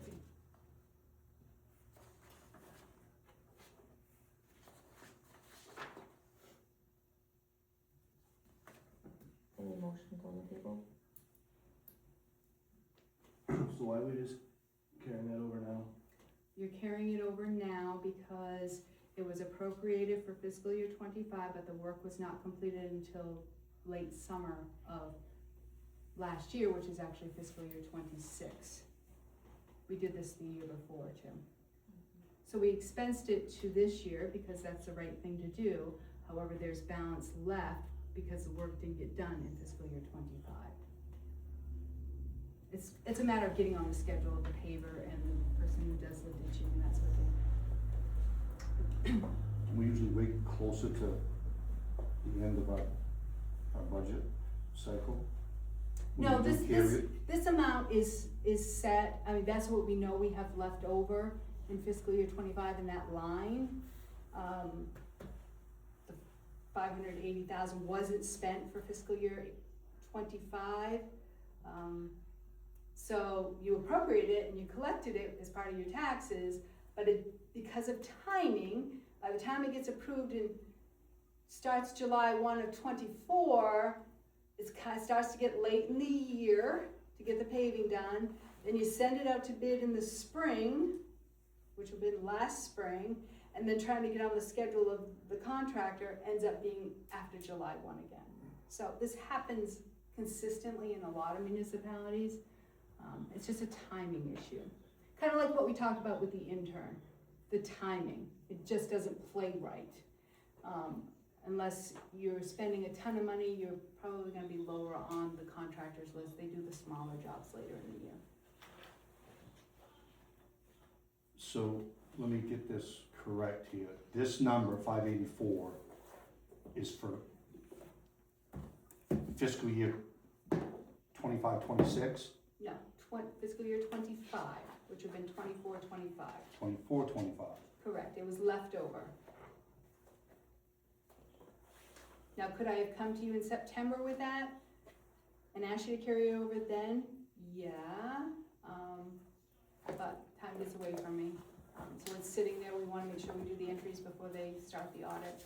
Any motions on the table? So why are we just carrying that over now? You're carrying it over now because it was appropriated for fiscal year 25, but the work was not completed until late summer of last year, which is actually fiscal year 26. We did this the year before too. So we expensed it to this year because that's the right thing to do. However, there's balance left because the work didn't get done in fiscal year 25. It's a matter of getting on the schedule of the paver and the person who does the ditching and that sort of thing. We usually wait closer to the end of our budget cycle. No, We do this amount is set, I mean, that's what we know we have left over in fiscal year 25 in that line. The 580,000 wasn't spent for fiscal year 25. So you appropriated it and you collected it as part of your taxes, but because of timing, by the time it gets approved and starts July 1 of 24, it kind of starts to get late in the year to get the paving done. Then you send it out to bid in the spring, which will be last spring, and then trying to get on the schedule of the contractor ends up being after July 1 again. So this happens consistently in a lot of municipalities. It's just a timing issue. Kind of like what we talked about with the intern, the timing. It just doesn't play right. Unless you're spending a ton of money, you're probably gonna be lower on the contractors list. They do the smaller jobs later in the year. So let me get this correct here. This number, 584, is for fiscal year 25, 26? No, fiscal year 25, which would have been 24, 25. 24, 25. Correct, it was left over. Now, could I have come to you in September with that and asked you to carry it over then? Yeah, but time gets away from me. So it's sitting there, we wanna make sure we do the entries before they start the audit.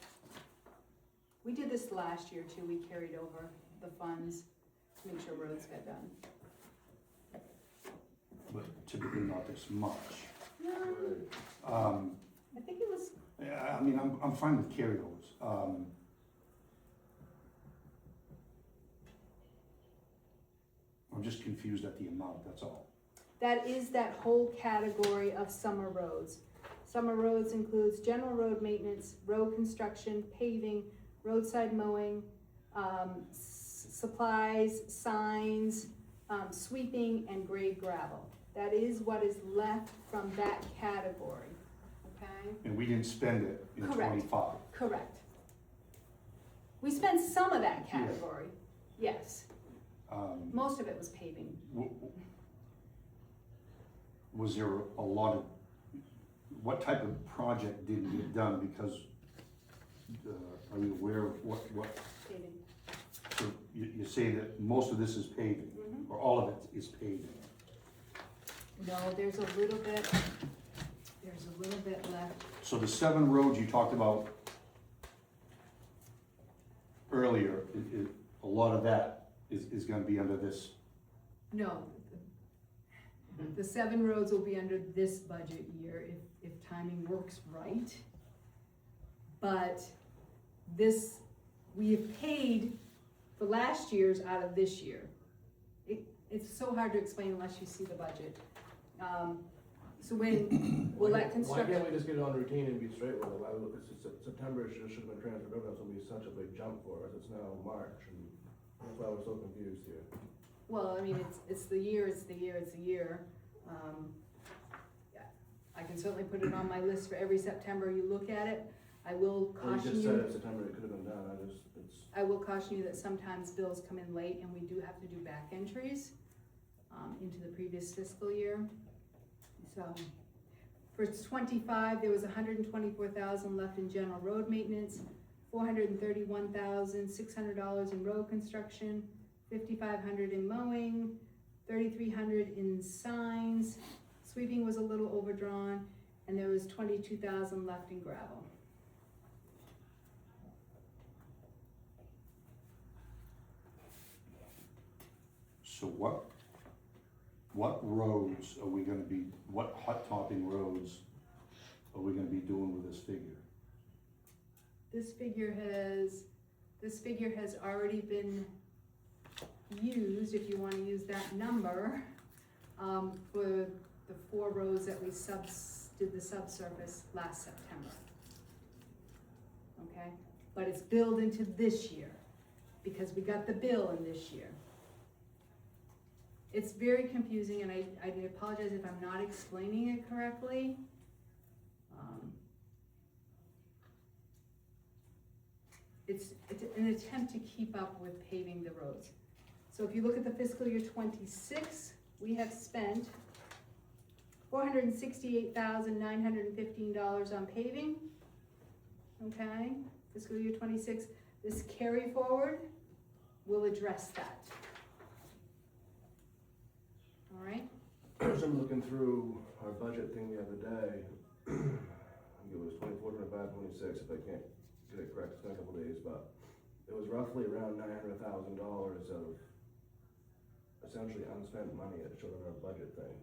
We did this last year too, we carried over the funds to make sure roads got done. But typically not this much. No, I think it was, Yeah, I mean, I'm fine with carryovers. I'm just confused at the amount, that's all. that is that whole category of summer roads. Summer roads includes general road maintenance, road construction, paving, roadside mowing, supplies, signs, sweeping, and grade gravel. That is what is left from that category, okay? And we didn't spend it in Correct. 25. Correct. We spent some of that category, yes. Most of it was paving. Was there a lot of, what type of project didn't get done? Because, are you aware of what, Paving. so you say that most of this is paving, or all of it is paving? No, there's a little bit left. So the 7 roads you talked about earlier, a lot of that is gonna be under this. No, the 7 roads will be under this budget year if timing works right. But this, we have paid for last year's out of this year. It's so hard to explain unless you see the budget. So when, will that Why construction? can't we just get it on routine and be straight with it? Why, it's September, it should have been transferred over, that's gonna be such a big jump for us, it's now March, and that's why we're so confused here. Well, I mean, it's the year. Yeah, I can certainly put it on my list for every September you look at it. I will Well, caution you just said you, in September it could have been done, I will caution you that sometimes bills come in late and we do have to do back entries into the previous fiscal year. So, for 25, there was 124,000 left in general road maintenance, $431,600 in road construction, $5,500 in mowing, $3,300 in signs. Sweeping was a little overdrawn, and there was $22,000 left in gravel. So what roads are we gonna be, what hot topping roads are we gonna be doing with this figure? This figure has already been used, if you wanna use that number, for the 4 roads that we did the subsurface last September. Okay, but it's billed into this year, because we got the bill in this year. It's very confusing, and I apologize if I'm not explaining it correctly. It's an attempt to keep up with paving the roads. So if you look at the fiscal year 26, we have spent $468,915 on paving. Okay, fiscal year 26. This carry forward will address that. All right. So I'm looking through our budget thing the other day. I think it was 24, 25, 26, if I can't get it correct, it's been a couple days, but it was roughly around $900,000 of essentially unspent money that showed on our budget thing.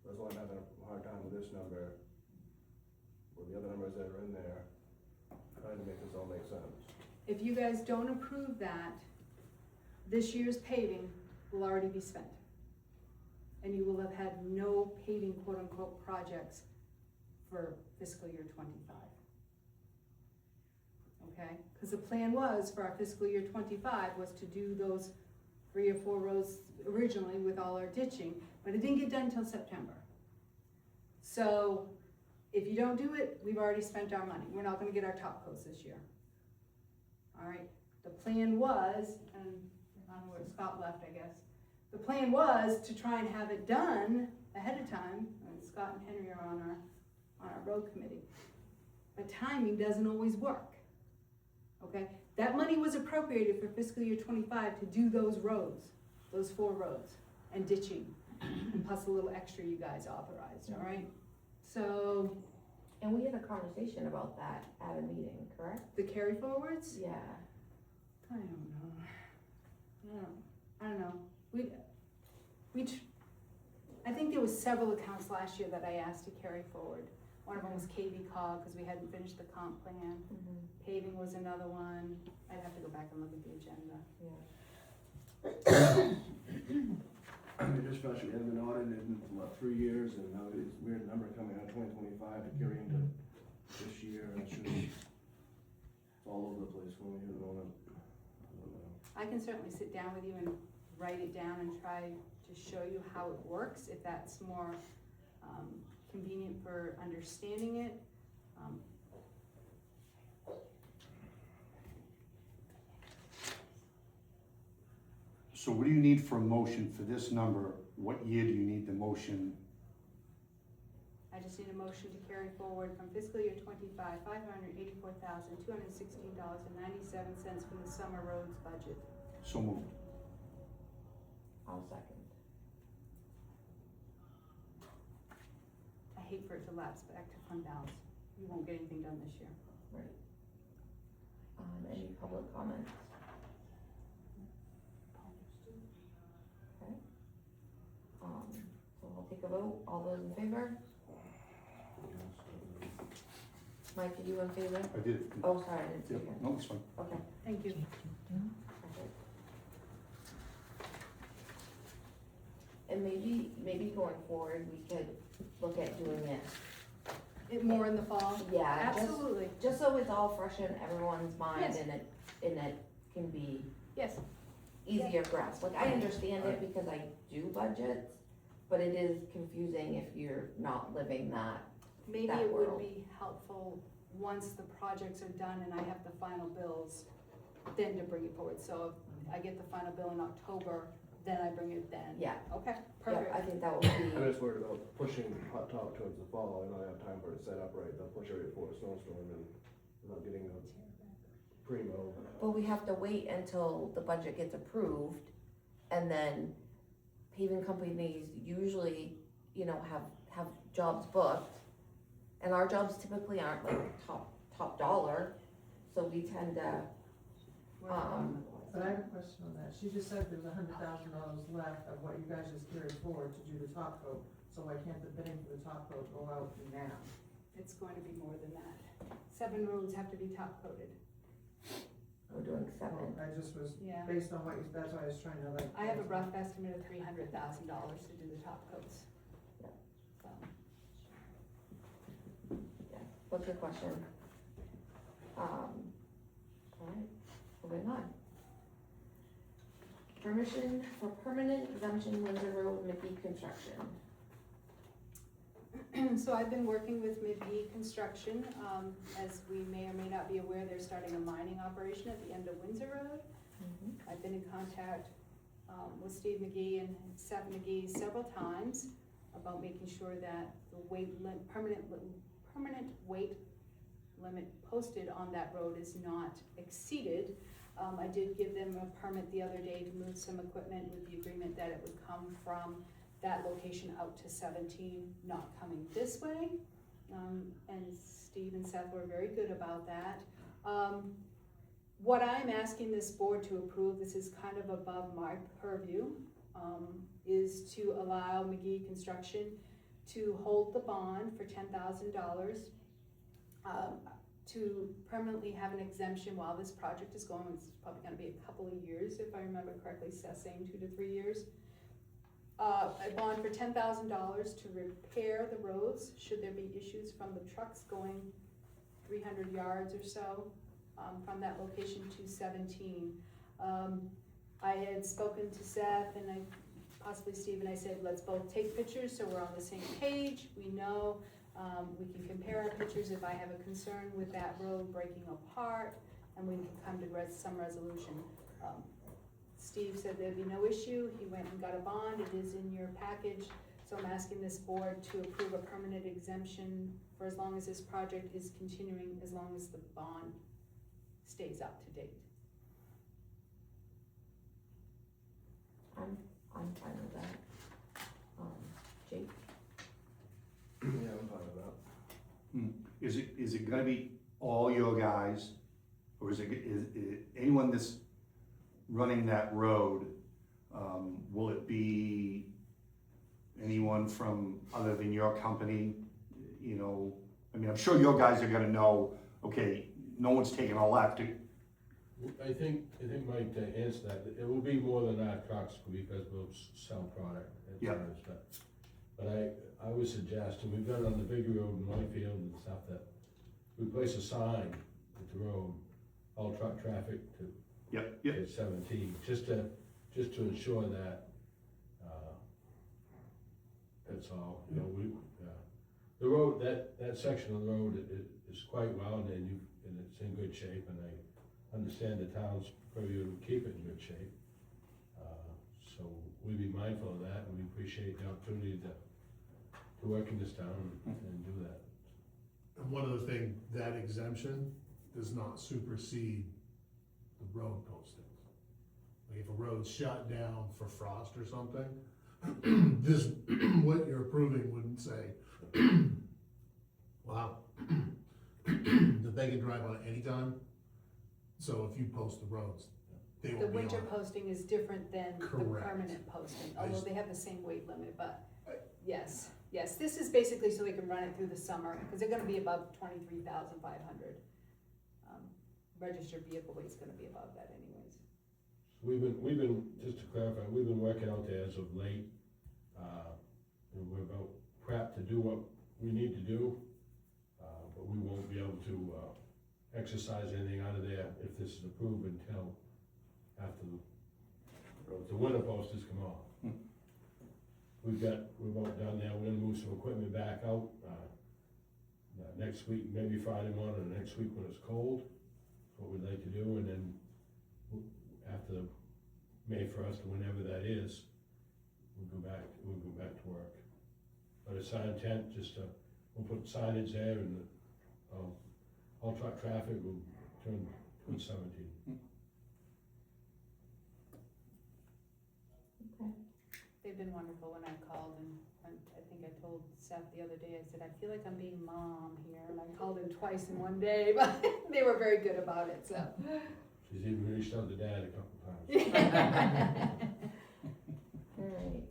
That's why I'm having a hard time with this number, with the other numbers that are in there, trying to make this all make sense. If you guys don't approve that, this year's paving will already be spent. And you will have had no paving quote-unquote projects for fiscal year 25. Okay, because the plan was for our fiscal year 25 was to do those 3 or 4 rows originally with all our ditching, but it didn't get done until September. So if you don't do it, we've already spent our money. We're not gonna get our top coats this year. All right, the plan was, and I don't know where Scott left, I guess. The plan was to try and have it done ahead of time, and Scott and Henry are on our road committee. But timing doesn't always work, okay? That money was appropriated for fiscal year 25 to do those roads, those 4 roads, and ditching, and plus a little extra you guys authorized, all right? So. And we had a conversation about that at a meeting, correct? The carry forwards? Yeah. I don't know. I don't know. I think there was several accounts last year that I asked to carry forward. One of them was KV cog, because we hadn't finished the comp plan. Paving was another one. I'd have to go back and look at the agenda. Yeah. We just finished, we hadn't been audited in, 3 years, and now this weird number coming out of 2025 to carry into this year, and it's just, it's all over the place for me at the moment. I don't know. I can certainly sit down with you and write it down and try to show you how it works, if that's more convenient for understanding it. So what do you need for a motion for this number? What year do you need the motion? I just need a motion to carry forward from fiscal year 25, $584,216.97 from the summer roads budget. So moved. I'll second. I hate for it to lapse back to fund balance. You won't get anything done this year. Right. Any public comments? Okay. So I'll take a vote. All those in favor? Mike, did you in favor? I did. Oh, sorry, I didn't see Yep, you. no, it's fine. Okay, thank you. Perfect. And maybe going forward, we could look at doing it. More in the fall? Yeah, Absolutely. just so it's all fresh in everyone's mind Yes. and it can be Yes, easier grasp. Like, I understand it because I do budgets, but it is confusing if you're not living that. maybe That it would world. be helpful once the projects are done and I have the final bills, then to bring it forward. So if I get the final bill in October, then I bring it then. Yeah. Okay, Yeah, perfect. I think that would I'm be, just worried about pushing hot top towards the fall, I don't have time for it to set up right, they'll push it right before a snowstorm and not getting the primo. But we have to wait until the budget gets approved, and then paving companies usually, you know, have jobs booked. And our jobs typically aren't like top dollar, so we tend to, But I have a question on that. She just said there's $100,000 left of what you guys just carried forward to do the top coat. So why can't the bidding for the top coat go out now? It's going to be more than that. 7 roads have to be top coated. we're doing 7. I just was, Yeah. based on what you, that's why I was trying to like. I have a rough estimate of $300,000 to do the top coats. Yeah. So, What's your question? Alright, moving on. Permission for permanent exemption Windsor Road McGee construction. So I've been working with McGee Construction. As we may or may not be aware, they're starting a mining operation at the end of Windsor Road. I've been in contact with Steve McGee and Seth McGee several times about making sure that the permanent weight limit posted on that road is not exceeded. I did give them a permit the other day to move some equipment with the agreement that it would come from that location out to 17, not coming this way. And Steve and Seth were very good about that. What I'm asking this board to approve, this is kind of above my purview, is to allow McGee Construction to hold the bond for $10,000, to permanently have an exemption while this project is going. It's probably gonna be a couple of years, if I remember correctly, Seth saying 2 to 3 years. A bond for $10,000 to repair the roads, should there be issues from the trucks going 300 yards or so, from that location to 17. I had spoken to Seth and possibly Steve, and I said, let's both take pictures so we're on the same page. We know, we can compare our pictures if I have a concern with that road breaking apart, and we can come to some resolution. Steve said there'd be no issue. He went and got a bond. It is in your package. So I'm asking this board to approve a permanent exemption for as long as this project is continuing, as long as the bond stays up to date. I'm fine with that. Jake? Yeah, I'm fine with that. Is it gonna be all your guys, or is anyone that's running that road, will it be anyone from other than your company? You know, I mean, I'm sure your guys are gonna know, okay, no one's taking a left. I think Mike, to answer that, it will be more than our trucks because we'll sell product at Yeah. times, but I would suggest, and we've done it on the big road in Whitefield and stuff, that we place a sign at the road, all truck traffic to Yep. at 17, just to ensure that, that's all, you know, the road, that section of the road is quite well, and it's in good shape, and I understand the town's purview to keep it in good shape. So we be mindful of that, and we appreciate the opportunity to work in this town and do that. And one other thing, that exemption does not supersede the road postings. Like if a road's shut down for frost or something, this, what you're approving wouldn't say, wow, that they can drive on it anytime. So if you post the roads, they The will be on winter it. posting is different than the Correct. permanent posting, I although just- they have the same weight limit, but yes, this is basically so they can run it through the summer, because they're gonna be above 23,500. Registered vehicle weight's gonna be above that anyways. We've been, just to clarify, we've been working out there as of late, and we're about prepped to do what we need to do, but we won't be able to, exercise anything out of there if this is approved until after the winter posters come off. We're about done there, we're gonna move some equipment back out, next week, maybe Friday morning, or next week when it's cold, what we'd like to do, and then after May 1st, or whenever that is, we'll go back to work. But it's our intent just we'll put signage there, and all truck traffic will turn put 17. Okay. They've been wonderful when I called, and I think I told Seth the other day, I said, I feel like I'm being mom here, and I called in twice in one day, but they were very good about it, so. She's even reached out to Dad a couple times. Alright,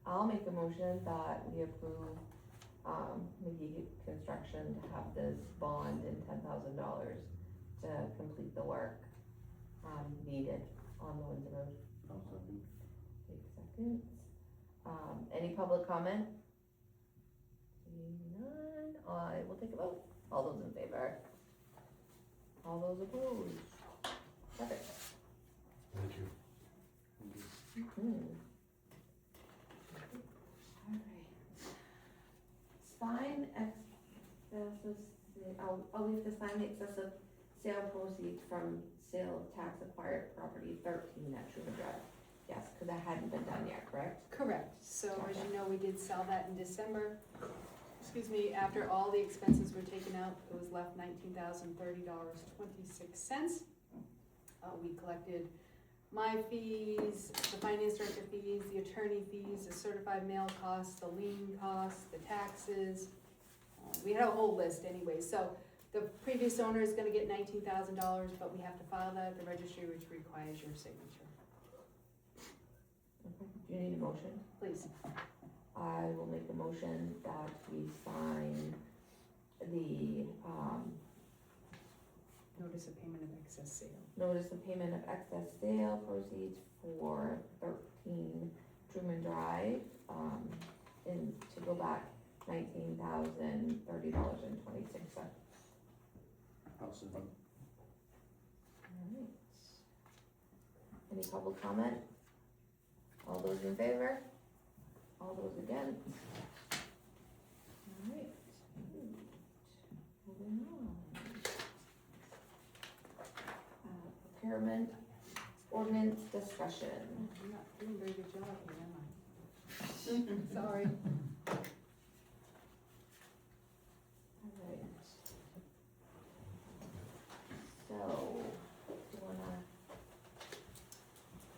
I'll make a motion that we approve, McGee Construction to have this bond in $10,000 to complete the work, needed on the Windsor Road. Take seconds. Any public comment? Seeing none, I will take a vote. All those in favor? All those opposed? Perfect. Thank you. Alright. Sign excessive, I'll leave to sign the excessive sale proceeds from sale of tax acquired property 13 at Truman Drive. Yes, cause that hadn't been done yet, correct? Correct, so as you know, we did sell that in December. Excuse me, after all the expenses were taken out, it was left $19,030.26. We collected my fees, the finance director fees, the attorney fees, the certified mail costs, the lien costs, the taxes. We had a whole list anyway, so the previous owner is gonna get $19,000, but we have to file that at the registry, which requires your signature. Okay. Do you need a motion? Please. I will make a motion that we sign the, Notice of payment of excess sale. notice of payment of excess sale proceeds for 13 Truman Drive, and to go back $19,030.26. Alright. Any public comment? All those in favor? All those against? Alright. Moving on. Procurement ordinance discussion. I'm not doing a very good job here, am I? Sorry. Alright. So, do you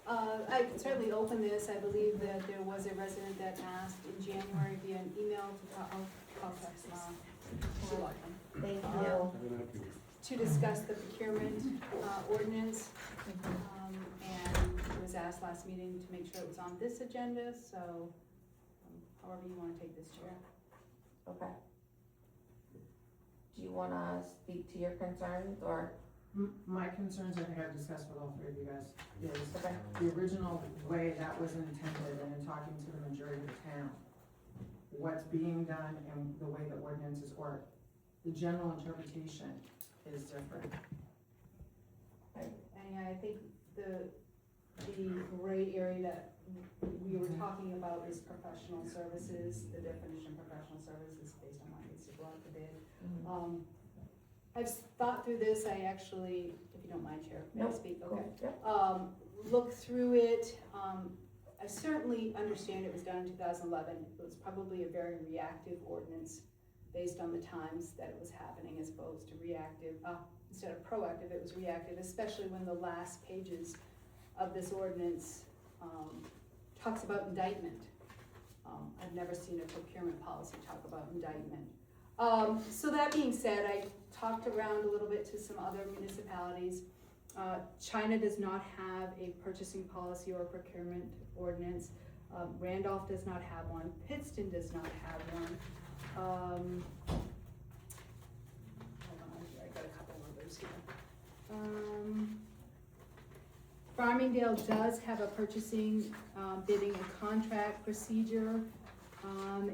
wanna? I can certainly open this. I believe that there was a resident that asked in January via an email to contact you're welcome. Thank you. To discuss the procurement ordinance. And it was asked last meeting to make sure it was on this agenda, so however you wanna take this, Chair. Okay. Do you wanna speak to your concerns, or? My concerns, I think I've discussed with all three of you guys, is Okay. the original way that was intended, and in talking to the majority of the town, what's being done and the way the ordinances work, the general interpretation is different. And I think the gray area that we were talking about is professional services, the definition of professional services based on what needs to go out to bid. I've thought through this, I actually, if you don't mind, Chair, may I Nope. speak? Cool. Okay. Yep. Look through it, I certainly understand it was done in 2011, it was probably a very reactive ordinance based on the times that it was happening as opposed to reactive, instead of proactive, it was reactive, especially when the last pages of this ordinance, talks about indictment. I've never seen a procurement policy talk about indictment. So that being said, I talked around a little bit to some other municipalities. China does not have a purchasing policy or procurement ordinance. Randolph does not have one. Pittston does not have one. Hold on, I got a couple others here. Farmingdale does have a purchasing, bidding and contract procedure,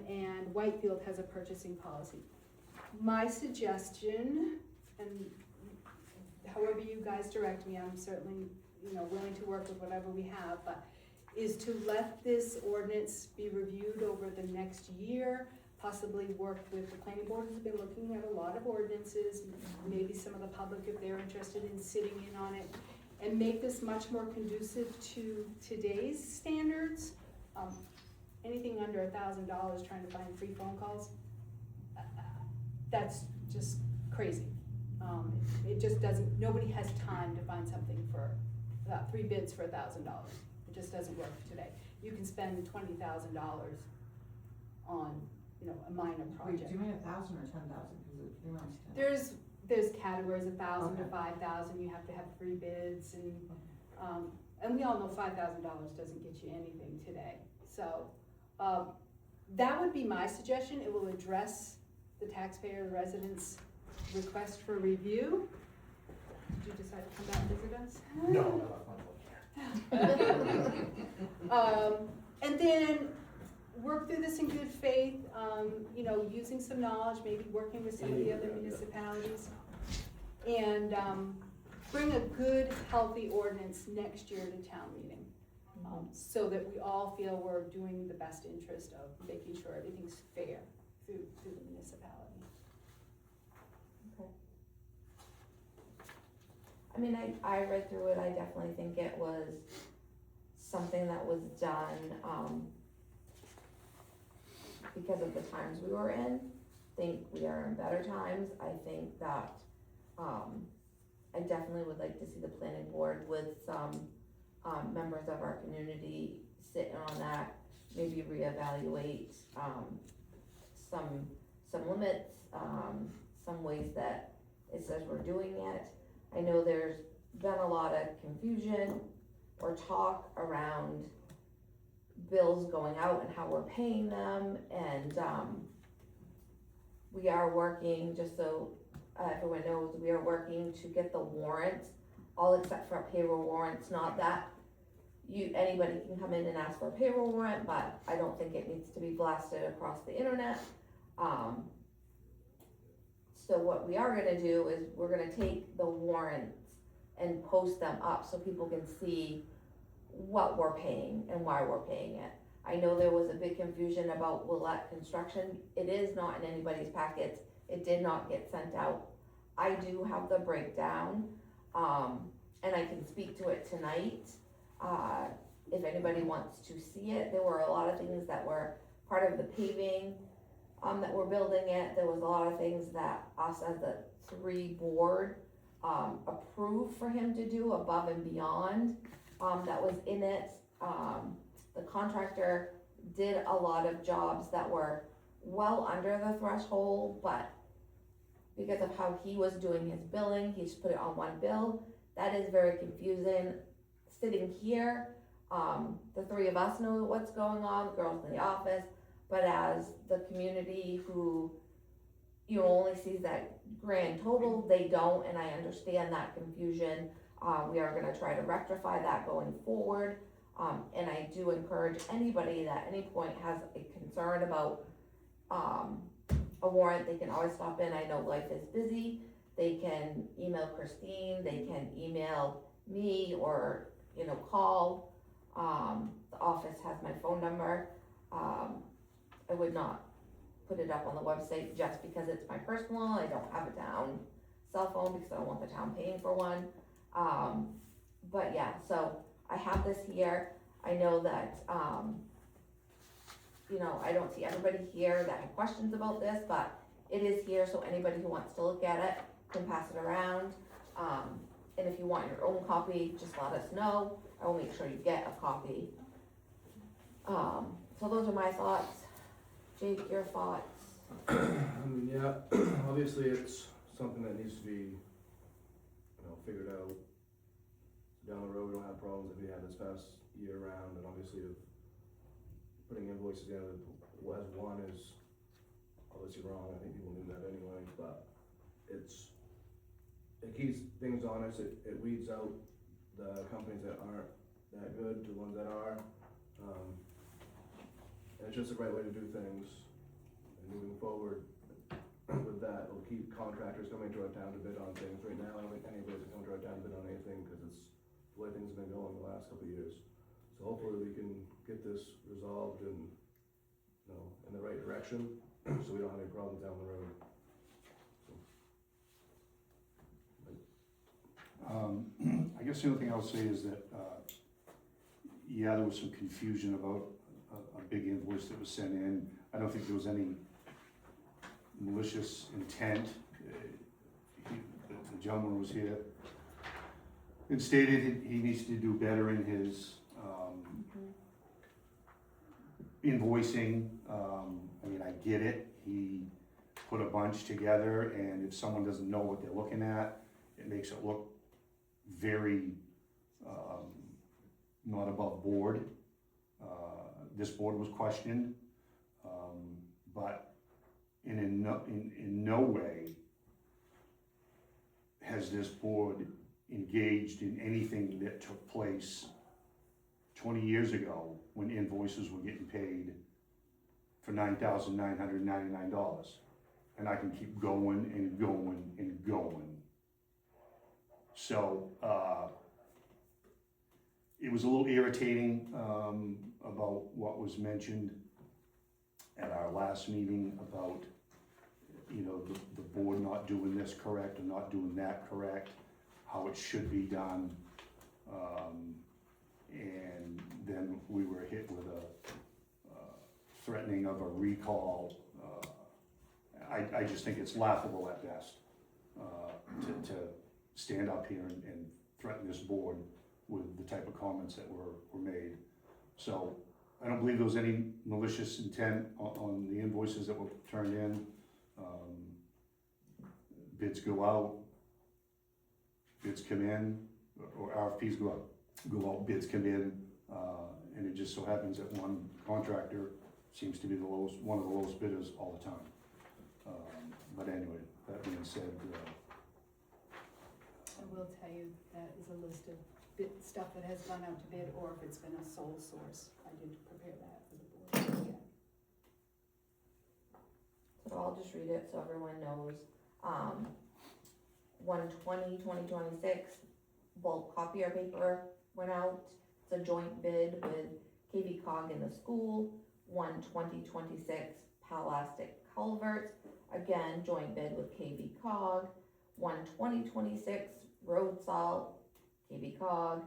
and Whitefield has a purchasing policy. My suggestion, and however you guys direct me, I'm certainly, willing to work with whatever we have, but is to let this ordinance be reviewed over the next year, possibly work with the planning board has been looking at a lot of ordinances, maybe some of the public if they're interested in sitting in on it, and make this much more conducive to today's standards. Anything under $1,000 trying to find free phone calls, that's just crazy. It just doesn't, nobody has time to find something for, 3 bids for $1,000. It just doesn't work today. You can spend $20,000 on, a minor Wait, project. do you mean 1,000 or 10,000? Because the amount's 10. There's categories, 1,000 to Okay. 5,000, you have to have 3 bids, and we all know $5,000 doesn't get you anything today. So, that would be my suggestion. It will address the taxpayer, the residents' request for review. Did you decide to come back and visit us? No, And then work through this in good faith, using some knowledge, maybe working with some of the other municipalities. And, bring a good, healthy ordinance next year to town meeting. So that we all feel we're doing the best interest of making sure everything's fair through the municipality. Okay. I mean, I read through it, I definitely think it was something that was done, because of the times we were in. I think we are in better times. I think that, I definitely would like to see the planning board with some, members of our community sitting on that, maybe reevaluate, some limits, some ways that it says we're doing it. I know there's been a lot of confusion or talk around bills going out and how we're paying them, and, we are working, just so everyone knows, we are working to get the warrants, all except for payroll warrants, not that anybody can come in and ask for a payroll warrant, but I don't think it needs to be blasted across the internet. So what we are gonna do is we're gonna take the warrants and post them up so people can see what we're paying and why we're paying it. I know there was a big confusion about Willette Construction. It is not in anybody's packets. It did not get sent out. I do have the breakdown, and I can speak to it tonight. If anybody wants to see it, there were a lot of things that were part of the paving, that we're building it. There was a lot of things that us as a 3 board, approved for him to do above and beyond, that was in it. The contractor did a lot of jobs that were well under the threshold, but because of how he was doing his billing, he just put it on one bill. That is very confusing. Sitting here, the 3 of us know what's going on, the girls in the office, but as the community who, only sees that grand total, they don't, and I understand that confusion. We are gonna try to rectify that going forward. And I do encourage anybody that at any point has a concern about, a warrant, they can always stop in. I know life is busy. They can email Christine, they can email me, or, call. The office has my phone number. I would not put it up on the website just because it's my personal. I don't have a town cell phone because I don't want the town paying for one. But yeah, so I have this here. I know that, I don't see everybody here that have questions about this, but it is here, so anybody who wants to look at it can pass it around. And if you want your own copy, just let us know. I will make sure you get a copy. So those are my thoughts. Jake, your thoughts? Yeah, obviously it's something that needs to be, figured out down the road. We don't have problems that we had this past year round, and obviously of putting invoices together as one is obviously wrong. I think people knew that anyway, but it keeps things honest. It weeds out the companies that aren't that good to the ones that are. And it's just the right way to do things. And moving forward with that, it'll keep contractors coming to our town to bid on things. Right now, I don't think anybody's coming to our town to bid on anything because it's the way things have been going the last couple of years. So hopefully we can get this resolved and, in the right direction, so we don't have any problems down the road. I guess the only thing I'll say is that, there was some confusion about a big invoice that was sent in. I don't think there was any malicious intent. the gentleman was here and stated he needs to do better in his, invoicing. I mean, I get it, he put a bunch together, and if someone doesn't know what they're looking at, it makes it look very, not above board. This board was questioned, but in no way has this board engaged in anything that took place 20 years ago when invoices were getting paid for $9,999. And I can keep going and going and going. So, it was a little irritating, about what was mentioned at our last meeting about, you know, the board not doing this correct or not doing that correct, how it should be done. And then we were hit with a threatening of a recall. I just think it's laughable at best, to stand up here and threaten this board with the type of comments that were made. So I don't believe there was any malicious intent on the invoices that were turned in. Bids go out, bids come in, or RFPs go out, bids come in, and it just so happens that one contractor seems to be one of the lowest bidders all the time. But anyway, that being said, I will tell you, that is a list of stuff that has gone out to bid, or if it's been a sole source. I did prepare that for the board. Yeah. So I'll just read it so everyone knows. 1/20/2026, bulk copier paper went out. It's a joint bid with KB Cog in the school. 1/20/26, Palastic culverts, again, joint bid with KB Cog. 1/20/26, road salt, KB Cog.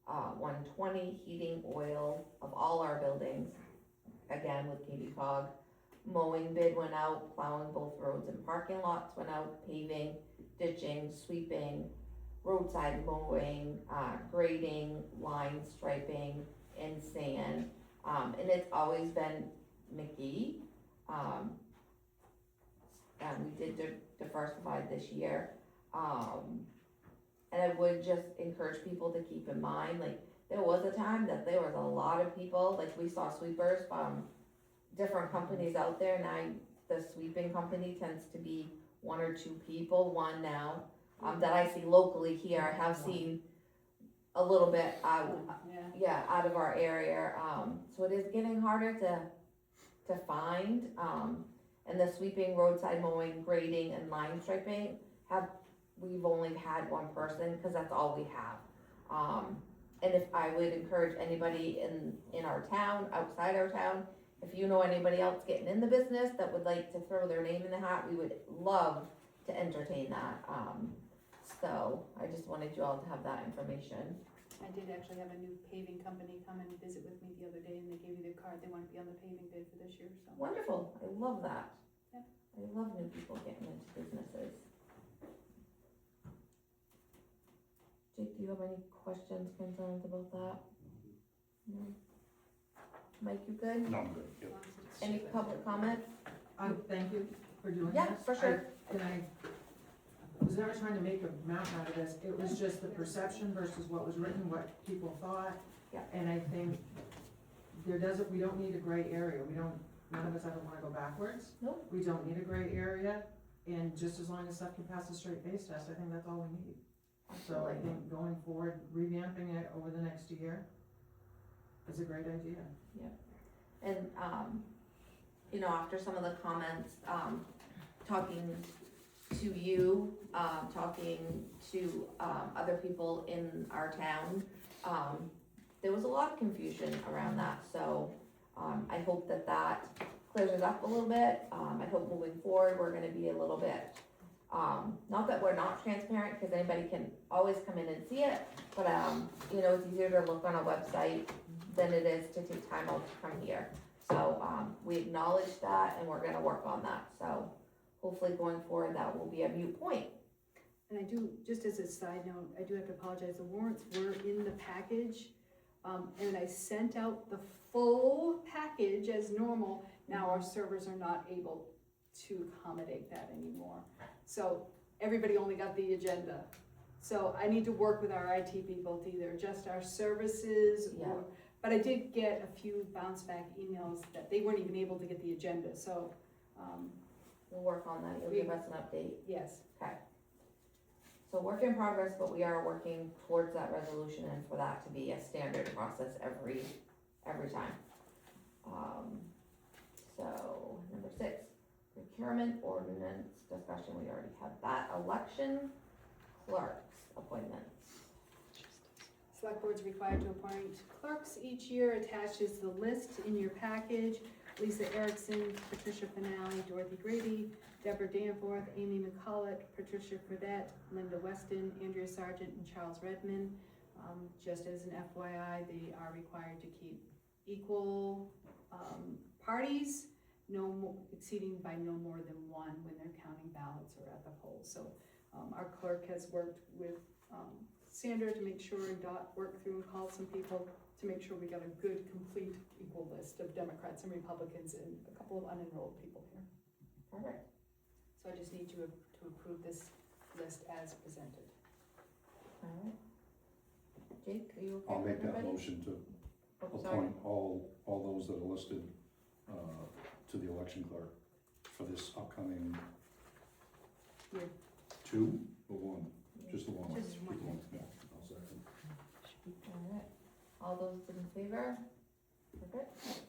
1/20, heating oil of all our buildings, again with KB Cog. Mowing bid went out, plowing both roads and parking lots went out, paving, ditching, sweeping, roadside mowing, grading, line striping, and sand. And it's always been McGee. And we did diversify this year. And I would just encourage people to keep in mind, like, there was a time that there was a lot of people, like, we saw sweepers from different companies out there. Now, the sweeping company tends to be one or two people, one now, that I see locally here. I have seen a little bit out, out of our area. So it is getting harder to find. And the sweeping, roadside mowing, grading, and line striping we've only had one person, cause that's all we have. And if I would encourage anybody in our town, outside our town, if you know anybody else getting in the business that would like to throw their name in the hat, we would love to entertain that. So I just wanted you all to have that information. I did actually have a new paving company come and visit with me the other day, and they gave me their card. They want to be on the paving bid for this year, so. Wonderful, I love that. Yeah. I love new people getting into businesses. Jake, do you have any questions, concerns about that? No? Mike, you good? no, I'm good, yep. Any public comment? Thank you for doing this. Yeah, for sure. I was never trying to make a mountain out of this, it was just the perception versus what was written, what people thought. Yeah. And I think we don't need a gray area, none of us ever wanna go backwards. Nope. We don't need a gray area, and just as long as stuff can pass the straight face test, I think that's all we need. So I think going forward, revamping it over the next year is a great idea. And, you know, after some of the comments, talking to you, talking to, other people in our town, there was a lot of confusion around that, so, I hope that clears it up a little bit. I hope moving forward, we're gonna be a little bit, not that we're not transparent, cause anybody can always come in and see it, but, you know, it's easier to look on a website than it is to take time out to come here. So, we acknowledge that and we're gonna work on that, so hopefully going forward, that will be a moot point. And I do, just as a side note, I do have to apologize, the warrants were in the package, and I sent out the full package as normal. Now our servers are not able to accommodate that anymore. So everybody only got the agenda. So I need to work with our IT people to either adjust our services or, but I did get a few bounce back emails that they weren't even able to get the agenda, so, We'll work on that, you'll give us an update. yes. Okay. So work in progress, but we are working towards that resolution and for that to be a standard process every time. So, number 6, procurement ordinance discussion, we already had that. Election clerks appointments. Select board's required to appoint clerks each year, attaches the list in your package. Lisa Erickson, Patricia Finale, Dorothy Grady, Deborah Danforth, Amy McCulloch, Patricia Fredette, Linda Weston, Andrea Sargent, and Charles Redmond. Just as an FYI, they are required to keep equal parties, exceeding by no more than 1 when they're counting ballots or at the polls. So our clerk has worked with Sandra to make sure, and Dot worked through and called some people to make sure we got a good, complete, equal list of Democrats and Republicans and a couple of unenrolled people here. Perfect. So I just need you to approve this list as presented. Alright. Jake, are you okay I'll with make that everybody? motion to Oh, sorry. appoint all those that are listed, to the election clerk for this upcoming Yeah. 2 or 1? Just the one? Just one. Yeah, I'll second. Alright, all those in favor? Perfect.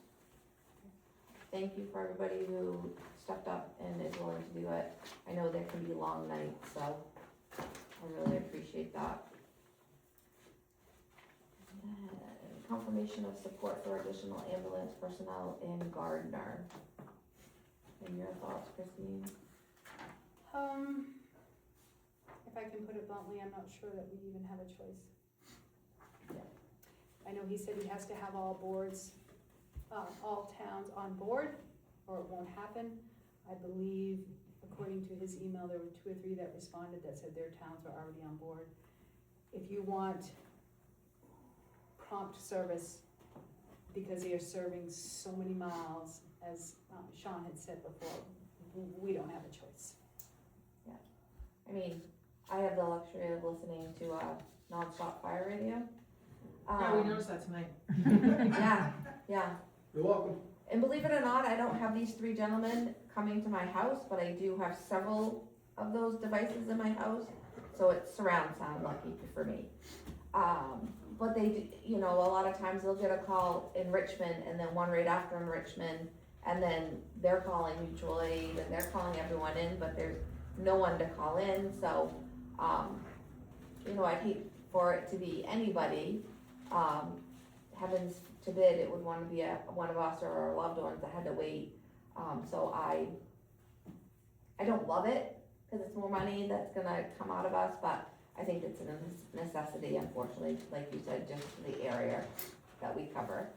Thank you for everybody who stepped up and is willing to do it. I know there can be long nights, so I really appreciate that. And confirmation of support for additional ambulance personnel in Gardner. And your thoughts, Christine? If I can put it bluntly, I'm not sure that we even have a choice. I know he said he has to have all boards, all towns on board, or it won't happen. I believe, according to his email, there were 2 or 3 that responded that said their towns are already on board. If you want prompt service, because they are serving so many miles, as Sean had said before, we don't have a choice. I mean, I have the luxury of listening to non-stop fire radio. Yeah, we noticed that tonight. Yeah. You're welcome. And believe it or not, I don't have these 3 gentlemen coming to my house, but I do have several of those devices in my house, so it's surround sound lucky for me. But they, do, a lot of times they'll get a call in Richmond and then one right after in Richmond, and then they're calling mutual aid and they're calling everyone in, but there's no one to call in, so, I'd hate for it to be anybody. Heavens forbid it would want to be one of us or our loved ones that had to wait. So I don't love it, because it's more money that's gonna come out of us, but I think it's a necessity, unfortunately, like you said, just the area that we cover.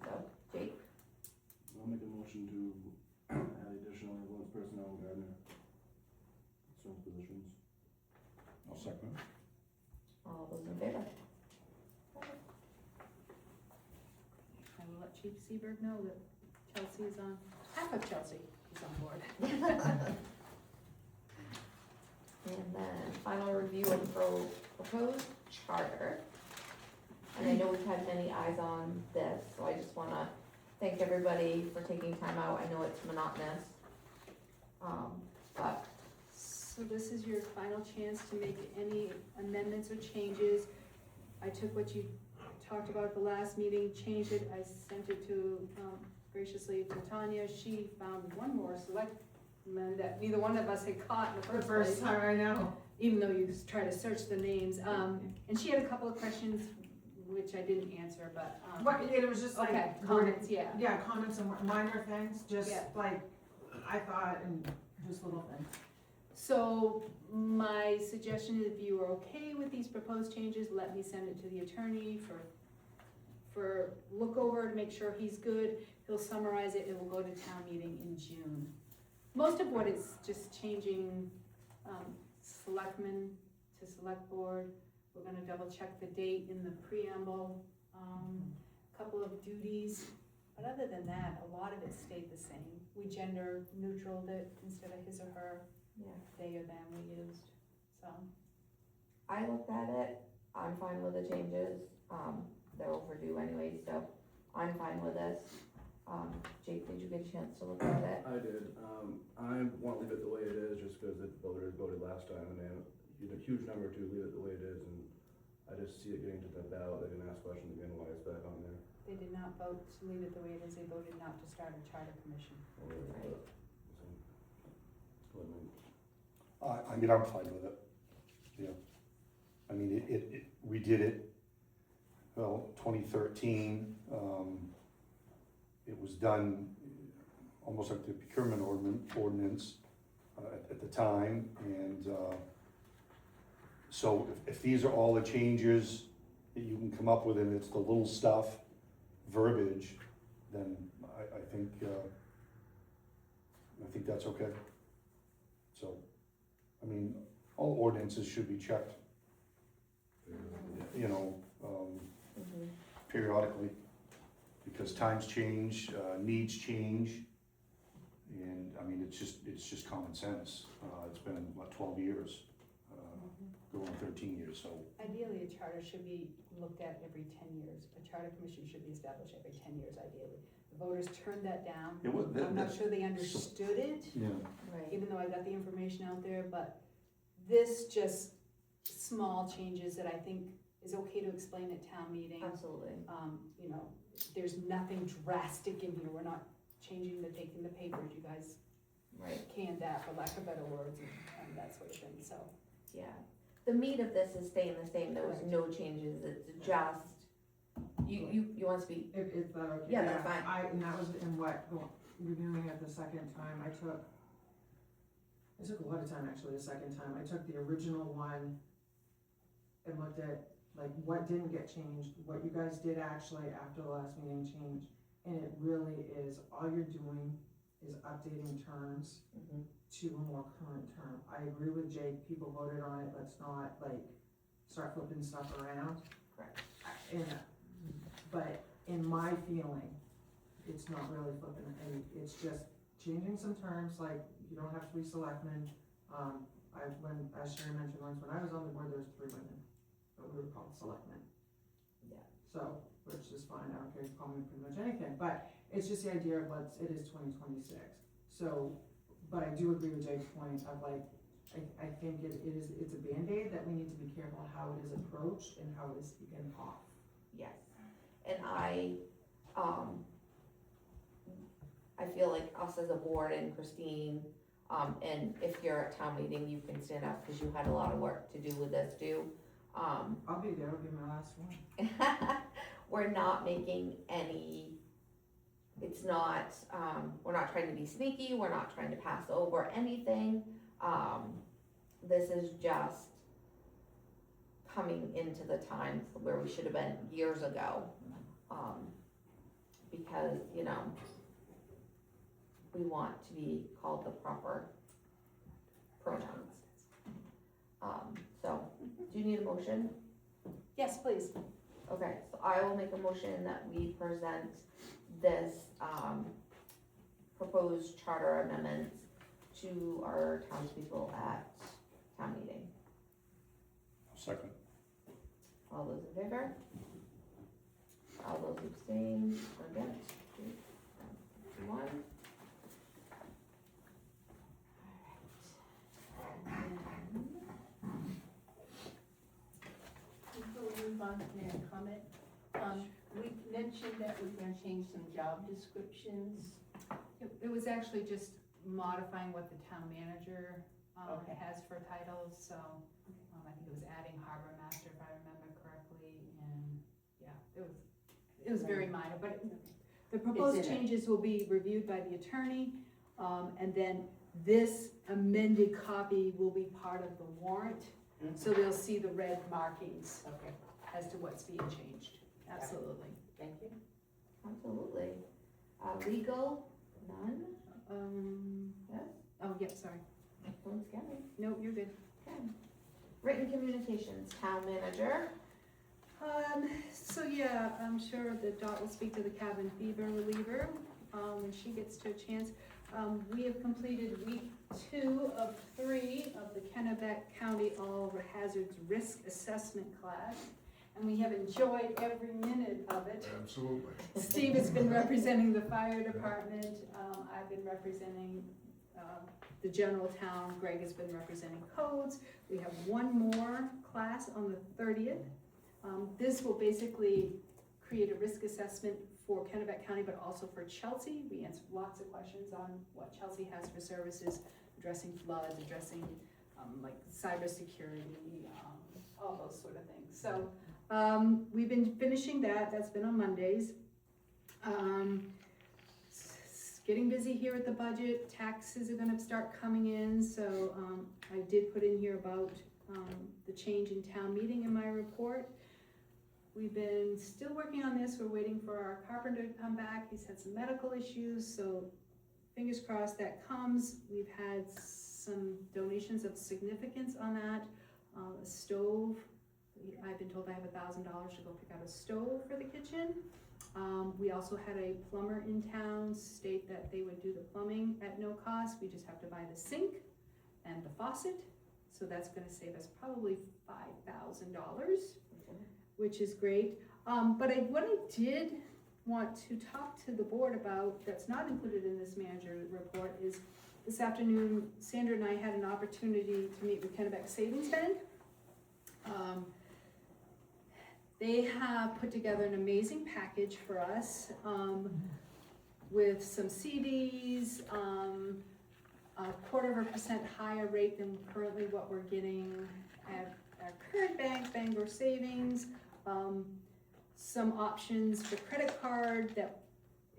So, Jake? I'll make a motion to add additional ambulance personnel in Gardner. Certain positions. I'll second. All those in favor? I will let Chief Seberg know that Chelsea is on, half of Chelsea is on board. And then final review of proposed charter. And I know we've had many eyes on this, so I just wanna thank everybody for taking time out. I know it's monotonous. But So this is your final chance to make any amendments or changes. I took what you talked about at the last meeting, changed it, I sent it to, graciously to Tanya. She found one more selectman that neither one of us had caught in the The first place. first time, I know. Even though you try to search the names, and she had a couple of questions which I didn't answer, but, What, it was just like. okay, comments, yeah. Yeah, comments and minor things, just Yeah. like, I thought, and just little things. So my suggestion is if you are okay with these proposed changes, let me send it to the attorney for look over to make sure he's good. He'll summarize it, it will go to town meeting in June. Most of what is just changing, selectmen to select board. We're gonna double check the date in the preamble, couple of duties. But other than that, a lot of it stayed the same. We gender neutraled it instead of his or her, Yeah. they or them we used, so. I looked at it, I'm fine with the changes, they're overdue anyway, so I'm fine with this. Jake, did you get a chance to look at it? I did, I wanna leave it the way it is, just because the voters voted last time, and then you had a huge number to leave it the way it is, and I just see it getting to the ballot, they're gonna ask questions again why it's back on there. They did not vote to leave it the way it is, they voted not to start a charter commission. Right. I mean, I'm fine with it, yeah. I mean, we did it, well, 2013, it was done almost like the procurement ordinance at the time, and so if these are all the changes that you can come up with, and it's the little stuff, verbiage, then I think that's okay. So, I mean, all ordinances should be checked, you know, Mhm. periodically, because times change, needs change, and, I mean, it's just common sense. It's been, what, 12 years, going on 13 years, so. Ideally, a charter should be looked at every 10 years. A charter commission should be established every 10 years ideally. The voters turned that down. It was- I'm not sure they understood it, Yeah. Right. even though I got the information out there, but this just small changes that I think is okay to explain at town meeting. Absolutely. You know, there's nothing drastic in here. We're not changing the date in the papers. You guys Right, canned that, for lack of better words, and that sort of thing, so. yeah. The meat of this is staying the same, there was no changes, it's just, you want to speak? Is that okay? Yeah, that's fine. And that was in what, reviewing it the second time, I took a lot of time actually the second time. I took the original one and looked at like what didn't get changed, what you guys did actually after the last meeting change. And it really is, all you're doing is updating terms Mhm. to a more current term. I agree with Jake, people voted on it, let's not like start flipping stuff around. Correct. But in my feeling, it's not really flipping, and it's just changing some terms, like you don't have to be selectmen. As Sharon mentioned once, when I was on the board, there was 3 women, but we were called selectmen. Yeah. So, which is fine, I don't care, you call me pretty much anything, but it's just the idea of it is 2026. So, but I do agree with Jake's point of like, I think it's a Band-Aid that we need to be careful how it is approached and how it is taken off. Yes, and I feel like us as a board and Christine, and if you're at town meeting, you can stand up, because you had a lot of work to do with this too. I'll be there, I'll be my last one. We're not making any, it's not, we're not trying to be sneaky, we're not trying to pass over anything. This is just coming into the time where we should have been years ago. Because, you know, we want to be called the proper pronouns. So, do you need a motion? Yes, please. Okay, so I will make a motion that we present this, proposed charter amendments to our townspeople at town meeting. Second. All those in favor? All those abstain, or against? 2, 1. Before we move on, may I comment? We mentioned that we're gonna change some job descriptions. It was actually just modifying what the town manager, Okay. has for titles, so, I think it was adding harbor master, if I remember correctly, and, yeah, it was very minor, but the proposed It's in it. changes will be reviewed by the attorney, and then this amended copy will be part of the warrant, so they'll see the red markings Okay, as to what's being changed, absolutely. thank you. Absolutely. Legal, none? Yes? Oh, yeah, sorry, Don't scare me. no, you're good. Okay. Written communications, town manager. So yeah, I'm sure that Dot will speak to the cabin fever reliever, when she gets to a chance. We have completed week 2 of 3 of the Kennebec County All Hazards Risk Assessment class, and we have enjoyed every minute of it. Absolutely. Steve has been representing the fire department, I've been representing, the general town, Greg has been representing codes. We have one more class on the 30th. This will basically create a risk assessment for Kennebec County, but also for Chelsea. We answer lots of questions on what Chelsea has for services, addressing floods, addressing like cybersecurity, all those sort of things. So we've been finishing that, that's been on Mondays. Getting busy here at the budget, taxes are gonna start coming in, so I did put in here about the change in town meeting in my report. We've been still working on this, we're waiting for our carpenter to come back, he's had some medical issues, so fingers crossed that comes. We've had some donations of significance on that. A stove, I've been told I have $1,000 to go pick out a stove for the kitchen. We also had a plumber in town state that they would do the plumbing at no cost. We just have to buy the sink and the faucet. So that's gonna save us probably $5,000, which is great. But what I did want to talk to the board about that's not included in this manager report is this afternoon, Sandra and I had an opportunity to meet with Kennebec Savings Bank. They have put together an amazing package for us with some CDs, a 0.25% higher rate than currently what we're getting at our current bank, Bangor Savings, some options for credit card that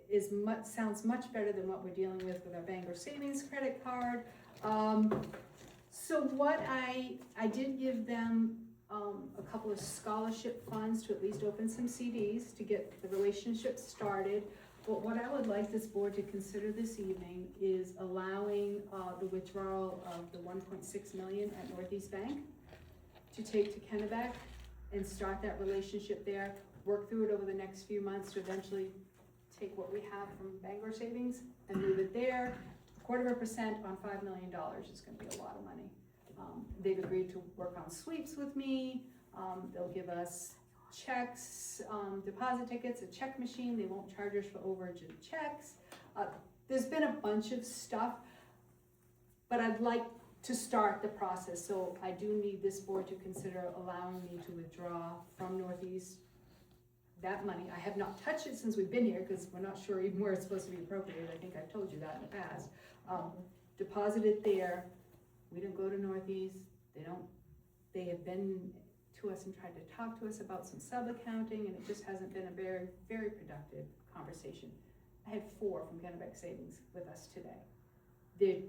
is sounds much better than what we're dealing with our Bangor Savings credit card. So what I did give them a couple of scholarship funds to at least open some CDs to get the relationship started. But what I would like this board to consider this evening is allowing the withdrawal of the 1.6 million at Northeast Bank to take to Kennebec and start that relationship there, work through it over the next few months to eventually take what we have from Bangor Savings and move it there. 0.25% on $5 million is gonna be a lot of money. They've agreed to work on sweeps with me. They'll give us checks, deposit tickets, a check machine. They won't charge us for overage in checks. There's been a bunch of stuff, but I'd like to start the process. So I do need this board to consider allowing me to withdraw from Northeast that money. I have not touched it since we've been here because we're not sure even where it's supposed to be appropriated. I think I've told you that in the past. Deposit it there. We don't go to Northeast. They have been to us and tried to talk to us about some sub-accounting, and it just hasn't been a very, very productive conversation. I had 4 from Kennebec Savings with us today. They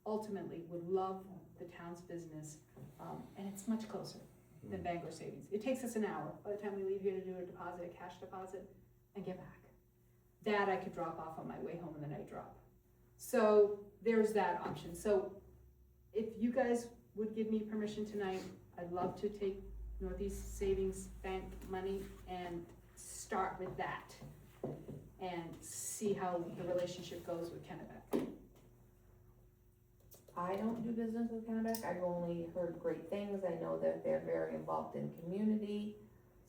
ultimately would love the town's business, and it's much closer than Bangor Savings. It takes us an hour by the time we leave here to do a deposit, a cash deposit, and get back. That I could drop off on my way home in the night drop. So there's that option. So if you guys would give me permission tonight, I'd love to take Northeast Savings Bank money and start with that and see how the relationship goes with Kennebec. I don't do business with Kennebec. I've only heard great things. I know that they're very involved in community,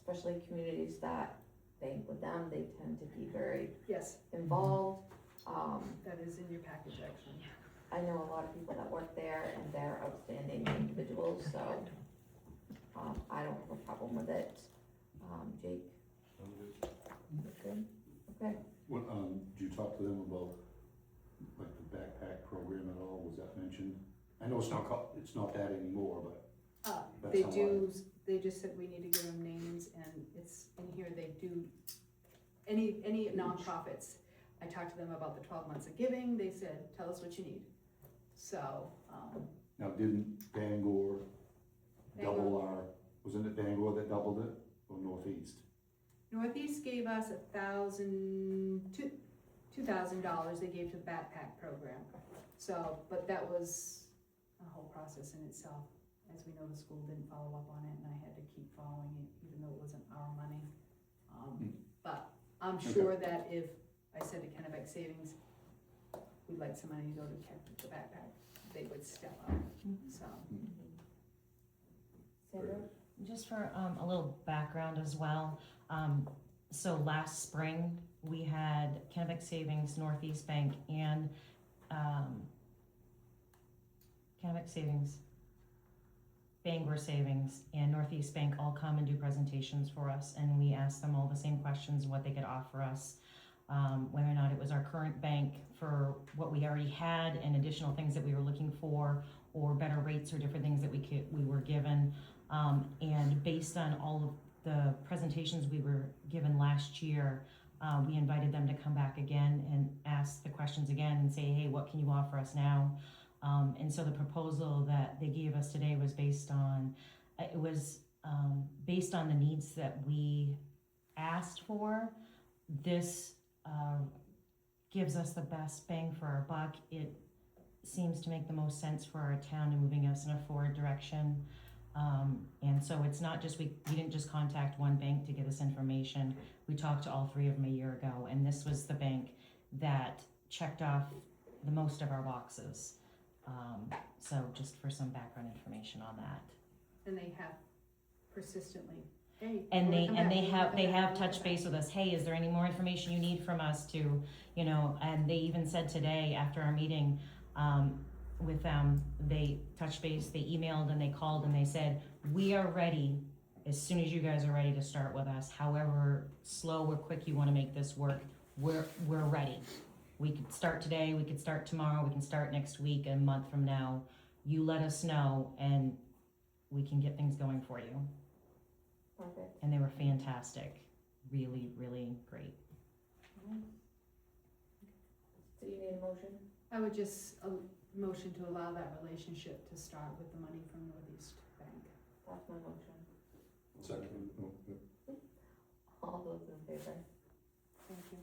especially communities that bank with them. They tend to be very Yes, involved. that is in your package actually. I know a lot of people that work there and they're outstanding individuals, so I don't have a problem with it. Jake? Good? Okay. What, did you talk to them about, like, the backpack program at all, was that mentioned? I know it's not that anymore, but that's They how do, they just said we need to give them names, and it's in here, they do, any nonprofits. I talked to them about the 12 months of giving, they said, tell us what you need. So, Now, didn't Bangor double our, wasn't it Bangor that doubled it, or Northeast? Northeast gave us $2,000 they gave to the backpack program. So, but that was a whole process in itself. as we know, the school didn't follow up on it, and I had to keep following it, even though it wasn't our money. But I'm sure that if I said to Kennebec Savings, we'd like some money to go to the backpack, they would step up, so. Sandra? Just for a little background as well, so last spring, we had Kennebec Savings, Northeast Bank, and Kennebec Savings, Bangor Savings, and Northeast Bank all come and do presentations for us, and we asked them all the same questions, what they could offer us, whether or not it was our current bank for what we already had and additional things that we were looking for, or better rates or different things that we were given. And based on all of the presentations we were given last year, we invited them to come back again and ask the questions again and say, hey, what can you offer us now? And so the proposal that they gave us today was based on the needs that we asked for. This gives us the best bang for our buck. It seems to make the most sense for our town and moving us in a forward direction. And so it's not just, we didn't just contact one bank to get this information. We talked to all three of them a year ago, and this was the bank that checked off the most of our boxes. So just for some background information on that. And they have persistently, hey. And we'll come back, they we'll have come back, we'll touched come base back. with us, hey, is there any more information you need from us to, and they even said today after our meeting, with them, they touched base, they emailed and they called and they said, we are ready as soon as you guys are ready to start with us. However slow or quick you wanna make this work, we're ready. We could start today, we could start tomorrow, we can start next week, a month from now. You let us know and we can get things going for you. Perfect. And they were fantastic, really, really great. So you need a motion? I would just, motion to allow that relationship to start with the money from Northeast Bank. That's my motion. Second. All those in favor? Thank you.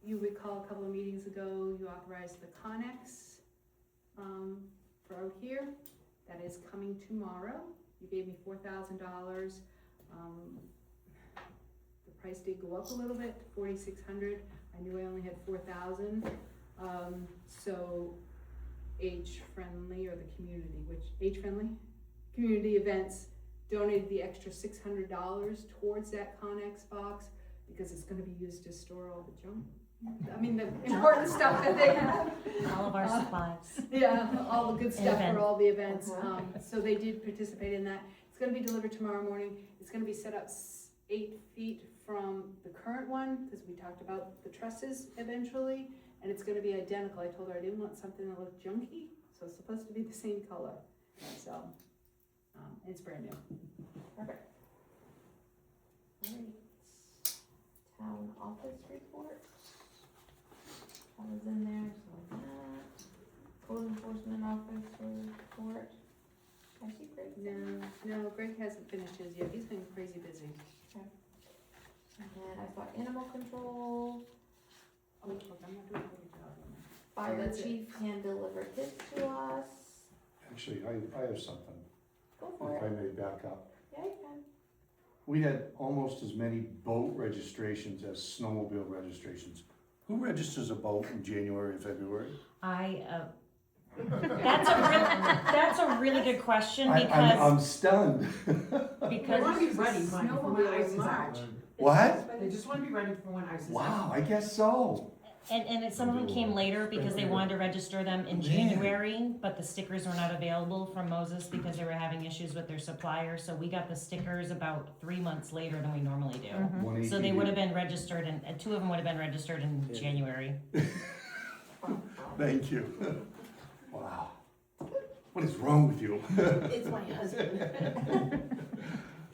You recall a couple of meetings ago, you authorized the Connex, for out here. That is coming tomorrow. You gave me $4,000. The price did go up a little bit, to $4,600. I knew I only had 4,000. So H-Friendly, or the community, Community Events donated the extra $600 towards that Connex box, because it's gonna be used to store all the junk. I mean, the important stuff that they have. All of our supplies. Yeah, all the good stuff event. for all the events. So they did participate in that. It's gonna be delivered tomorrow morning. It's gonna be set up 8 feet from the current one, because we talked about the trusses eventually, and it's gonna be identical. I told her I didn't want something that looked junky, so it's supposed to be the same color. So, it's brand new. Perfect. Alright. Town office report. That was in there, so like that. Code enforcement officer report. I see Greg. No, Greg hasn't finished his yet. He's been crazy busy. And then I saw animal control. Oh, look, I'm not doing a good job on that. Fire that's it. chief hand delivered his to us. Actually, I have something, Go for if I it. may back up. Yeah, you can. We had almost as many boat registrations as snowmobile registrations. Who registers a boat in January and February? That's a really good question, because, I'm stunned. They wanna be ready, Mike, for when Snowmobile ice in is March. out. What? They just wanna be ready for when ice is out. Wow, I guess so. and some of them came later because they wanted to register them in January, but the stickers were not available from Moses because they were having issues with their supplier, so we got the stickers about 3 months later than we normally do. One So they ATV. would have been registered, and 2 of them would have been registered in January. Thank you. Wow. What is wrong with you? It's my husband.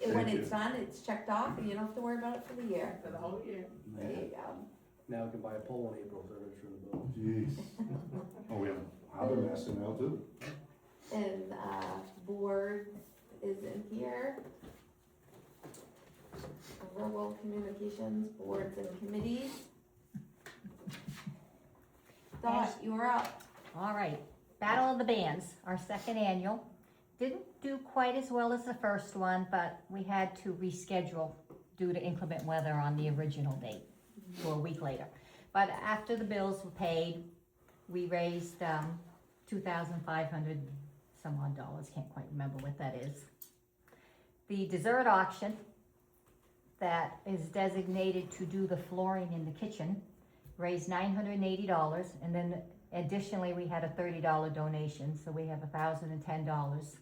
And when Thank it's done, it's checked off, and you don't have to worry about it for the year. For the whole year. There you go. Now we can buy a pole in April, so register the boat. Jeez. Oh, we have harbor master now too. And, board is in here. Verbal communications, boards and committees. Dot, you're up. All right, Battle of the Bands, our second annual. Didn't do quite as well as the first one, but we had to reschedule due to inclement weather on the original date for a week later. But after the bills were paid, we raised, 2,500 some odd dollars, can't quite remember what that is. The dessert auction that is designated to do the flooring in the kitchen raised $980, and then additionally, we had a $30 donation, so we have $1,010.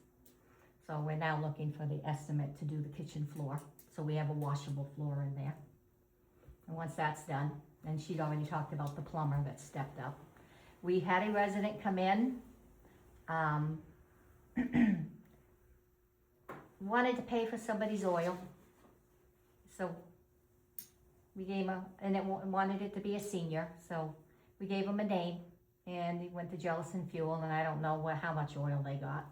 So we're now looking for the estimate to do the kitchen floor, so we have a washable floor in there. And once that's done, and she'd already talked about the plumber that stepped up. We had a resident come in, wanted to pay for somebody's oil, so we gave him, and it wanted it to be a senior, so we gave him a name, and he went to Jellison Fuel, and I don't know how much oil they got.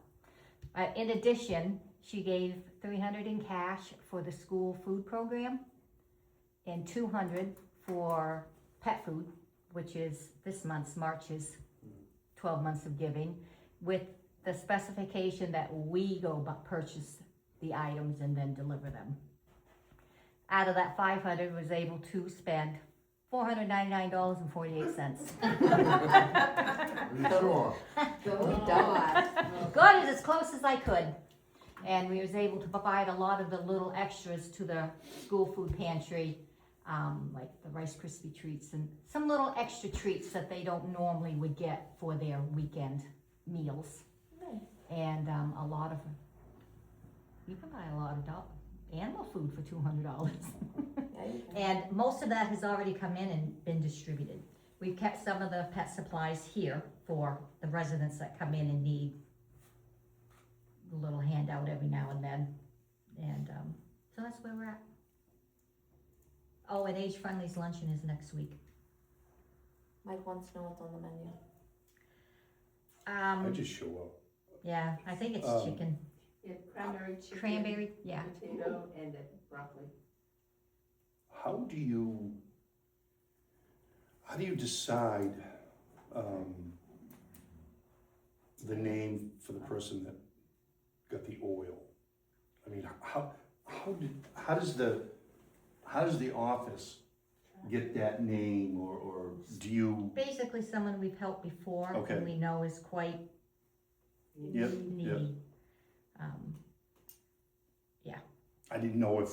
In addition, she gave $300 in cash for the school food program, and $200 for pet food, which is this month's, March's 12 months of giving, with the specification that we go purchase the items and then deliver them. Out of that 500, was able to spend $499.48. Pretty sure. Good dog. Got it as close as I could. And we was able to provide a lot of the little extras to the school food pantry, like the Rice Krispie treats and some little extra treats that they don't normally would get for their weekend meals. Nice. And a lot of, you can buy a lot of animal food for $200. Yeah, you can. And most of that has already come in and been distributed. We've kept some of the pet supplies here for the residents that come in and need a little handout every now and then. And so that's where we're at. Oh, and Age Friendly's luncheon is next week. Mike wants to know what's on the menu. I just show up. Yeah, I think it's chicken. Yeah, cranberry chicken. Cranberry, yeah. Potato and broccoli. How do you decide, the name for the person that got the oil? I mean, how does the office get that name, or do you? Basically someone we've helped before Okay. and we know is quite Yep, needy. yep. I didn't know if.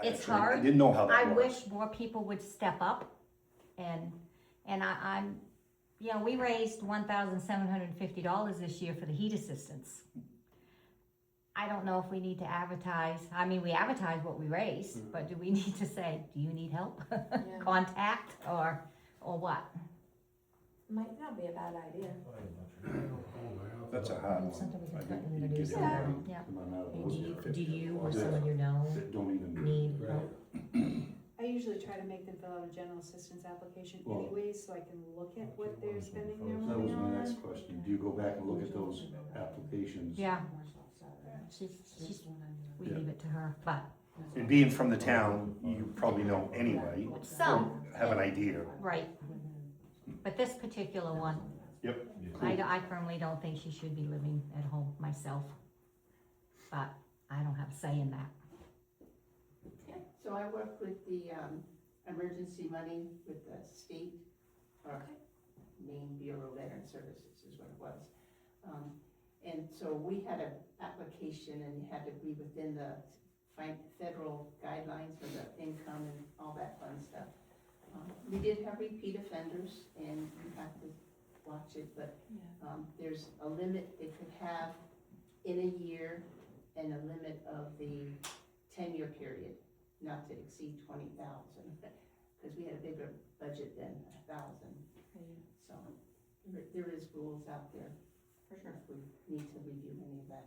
It's I hard. didn't know how that I works. wish more people would step up, and I'm, you know, we raised $1,750 this year for the heat assistance. I don't know if we need to advertise, I mean, we advertise what we raise, but do we need to say, do you need help? Yeah. Contact, or what? Might not be a bad idea. That's a hard one. Something we I can think put in you the get newsletter, everybody yeah. coming out of Do those you, fifty do you or that- someone you know that don't even. need Right. help? I usually try to make them fill out a general assistance application Well- anyways, so I can look at what they're spending their That was money my on. next question. Do you go back and look at those applications? Yeah. We Yeah. leave it to her, but And being from the town, you probably know anyway. some, Have an idea. right. But this particular one, Yep. I firmly don't think she should be living at home myself. But I don't have a say in that. So I work with the, emergency money with the state, or Maine Bureau of Veteran Services is what it was. And so we had an application and you had to be within the federal guidelines for the income and all that fun stuff. We did have repeat offenders and you have to watch it, but, there's a limit they could have in a year and a limit of the 10-year period, not to exceed 20,000, because we had a bigger budget than 1,000. So there is rules out there. For sure. If we need to review any of that.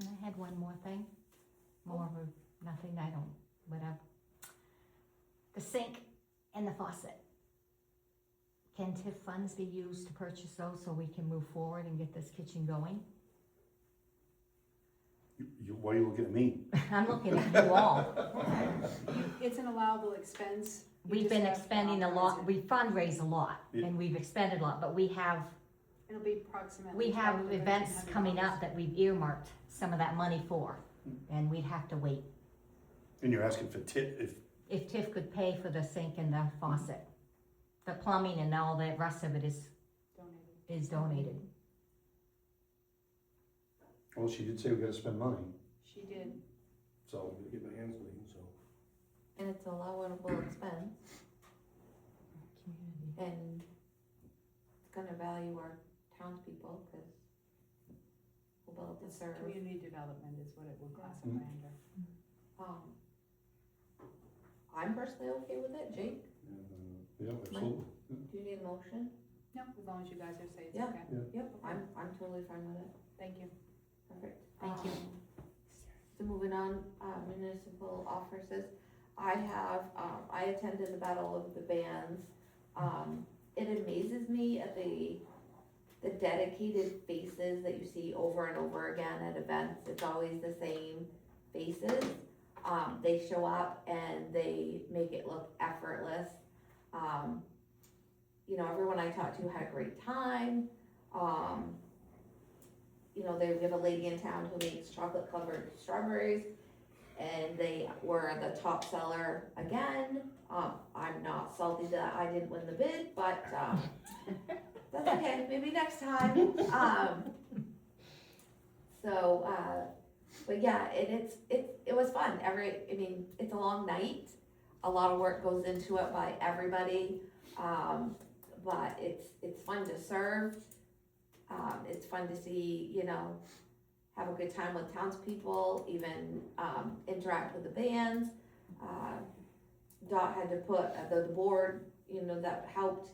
And I had one more thing. More of nothing, I don't, whatever. The sink and the faucet. Can TIF funds be used to purchase those so we can move forward and get this kitchen going? Why are you looking at me? I'm looking at you all. It's an allowable expense. You We've just been have to expending a authorize lot, it. we fundraise a lot, Yeah. and we've expended a lot, but we have It'll be approximately. We have 12 to events coming $1,300. up that we've earmarked some of that money for, and we'd have to wait. And you're asking for If TIF could pay for the sink and the faucet, the plumbing and all the rest of it Donated. is donated. well, she did say we gotta spend money, She did. so. I'm gonna get my hands clean, so. And it's allowable expense, and it's gonna value our townspeople, cause we'll be able to It's serve. community development is what it would classify under. I'm personally okay with it, Jake, Yeah, absolutely. do you need a motion? No, as long as you guys are saying it's Yeah. okay. Yep, I'm totally fine with it, Thank you. perfect. Thank you. So moving on, municipal offices, I have, I attended the Battle of the Bands. It amazes me at the dedicated faces that you see over and over again at events, it's always the same faces. They show up and they make it look effortless. You know, everyone I talked to had a great time. You know, we have a lady in town who makes chocolate covered strawberries, and they were the top seller again. I'm not salty that I didn't win the bid, but, that's okay, maybe next time. But yeah, it was fun. I mean, it's a long night. A lot of work goes into it by everybody. But it's fun to serve. It's fun to see, you know, have a good time with townspeople, even, interact with the bands. Dot had to put, the board, you know, that helped,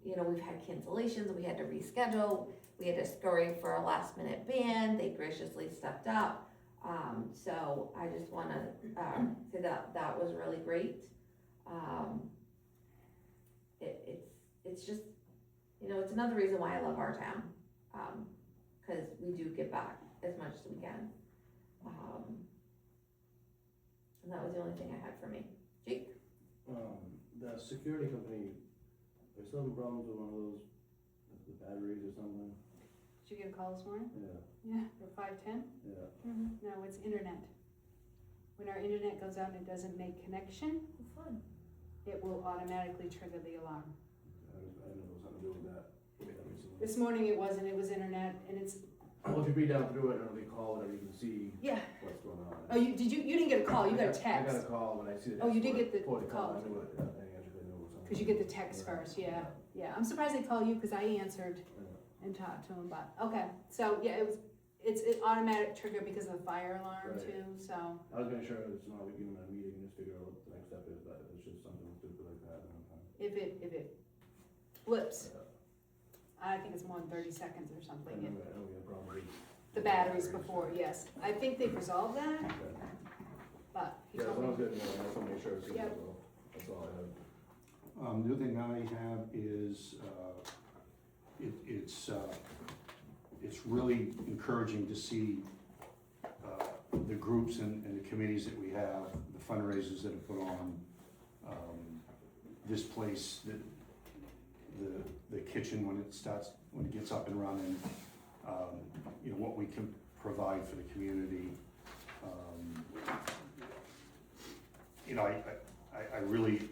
you know, we've had cancellations, we had to reschedule, we had to scurry for a last minute band, they graciously stepped up. So I just wanna, say that was really great. It's just, you know, it's another reason why I love our town, cause we do give back as much as we can. And that was the only thing I had for me. Jake? The security company, there's some problems with one of those, the batteries or something. Did you get a call this morning? Yeah, Yeah, for 510? yeah. No, it's internet. When our internet goes out and it doesn't make connection, It's fun. it will automatically trigger the alarm. I didn't know it was something to do with that. Maybe that recently. This morning it wasn't, it was internet, and it's, Well, if you read down through it, it'll be called, and you can see yeah. what's going on. Oh, you didn't get a call, you got a I text. got a call, but I see the. Oh, you did get the before they call. I knew it, yeah, I actually knew it was something. Cause you get the text first, yeah, yeah. I'm surprised they call you, cause I answered and talked to him, but, okay. So, yeah, it's an automatic trigger because of the fire alarm Right. too, so. I was gonna sure it's not, we give them a meeting and just figure out what the next step is, but if it's just something stupid like that, then I'm fine. If it flips, Yeah. I think it's more than 30 seconds or something. I know we had a problem with The batteries before, yes. I think they've resolved that, Okay. but he Yeah, told as long me. as good, I just wanna make sure it's good, Yep. that's all I have. The other thing I have is, it's really encouraging to see, the groups and the committees that we have, the fundraisers that are put on. This place, the kitchen, when it gets up and running, you know, what we can provide for the community. You know, I really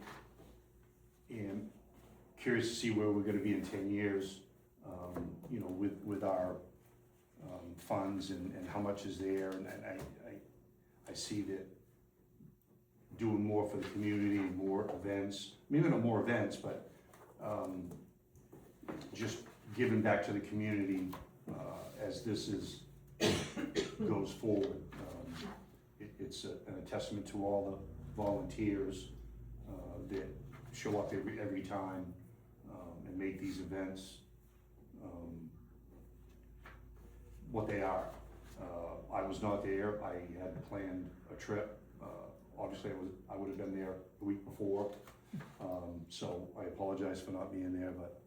am curious to see where we're gonna be in 10 years, you know, with our funds and how much is there, and I see that doing more for the community, more events, maybe not more events, but just giving back to the community as this goes forward. It's a testament to all the volunteers that show up every time and make these events what they are. I was not there. I had planned a trip. Obviously, I would have been there the week before, so I apologize for not being there, but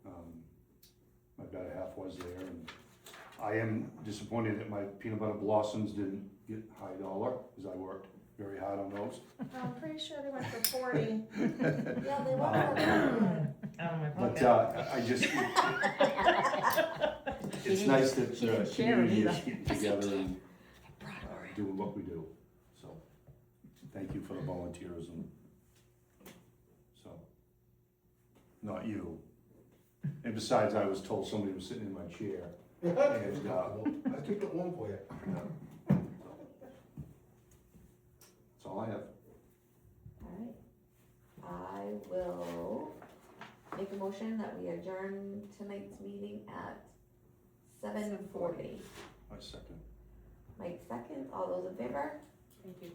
my better half was there, and I am disappointed that my peanut butter blossoms didn't get high dollar, because I worked very hard on those. I'm pretty sure they went for 40. Yeah, they went for 40. Oh, my But I just, it's didn't- nice that she the didn't share it community is either. getting together and doing what we do, so, thank you for the volunteerism. So, not you. And besides, I was told somebody was sitting in my chair, and, I took the one for you. that's all I have. Alright, I will make a motion that we adjourn tonight's meeting at 7:40. My second. Mike second, all those in favor? Thank you.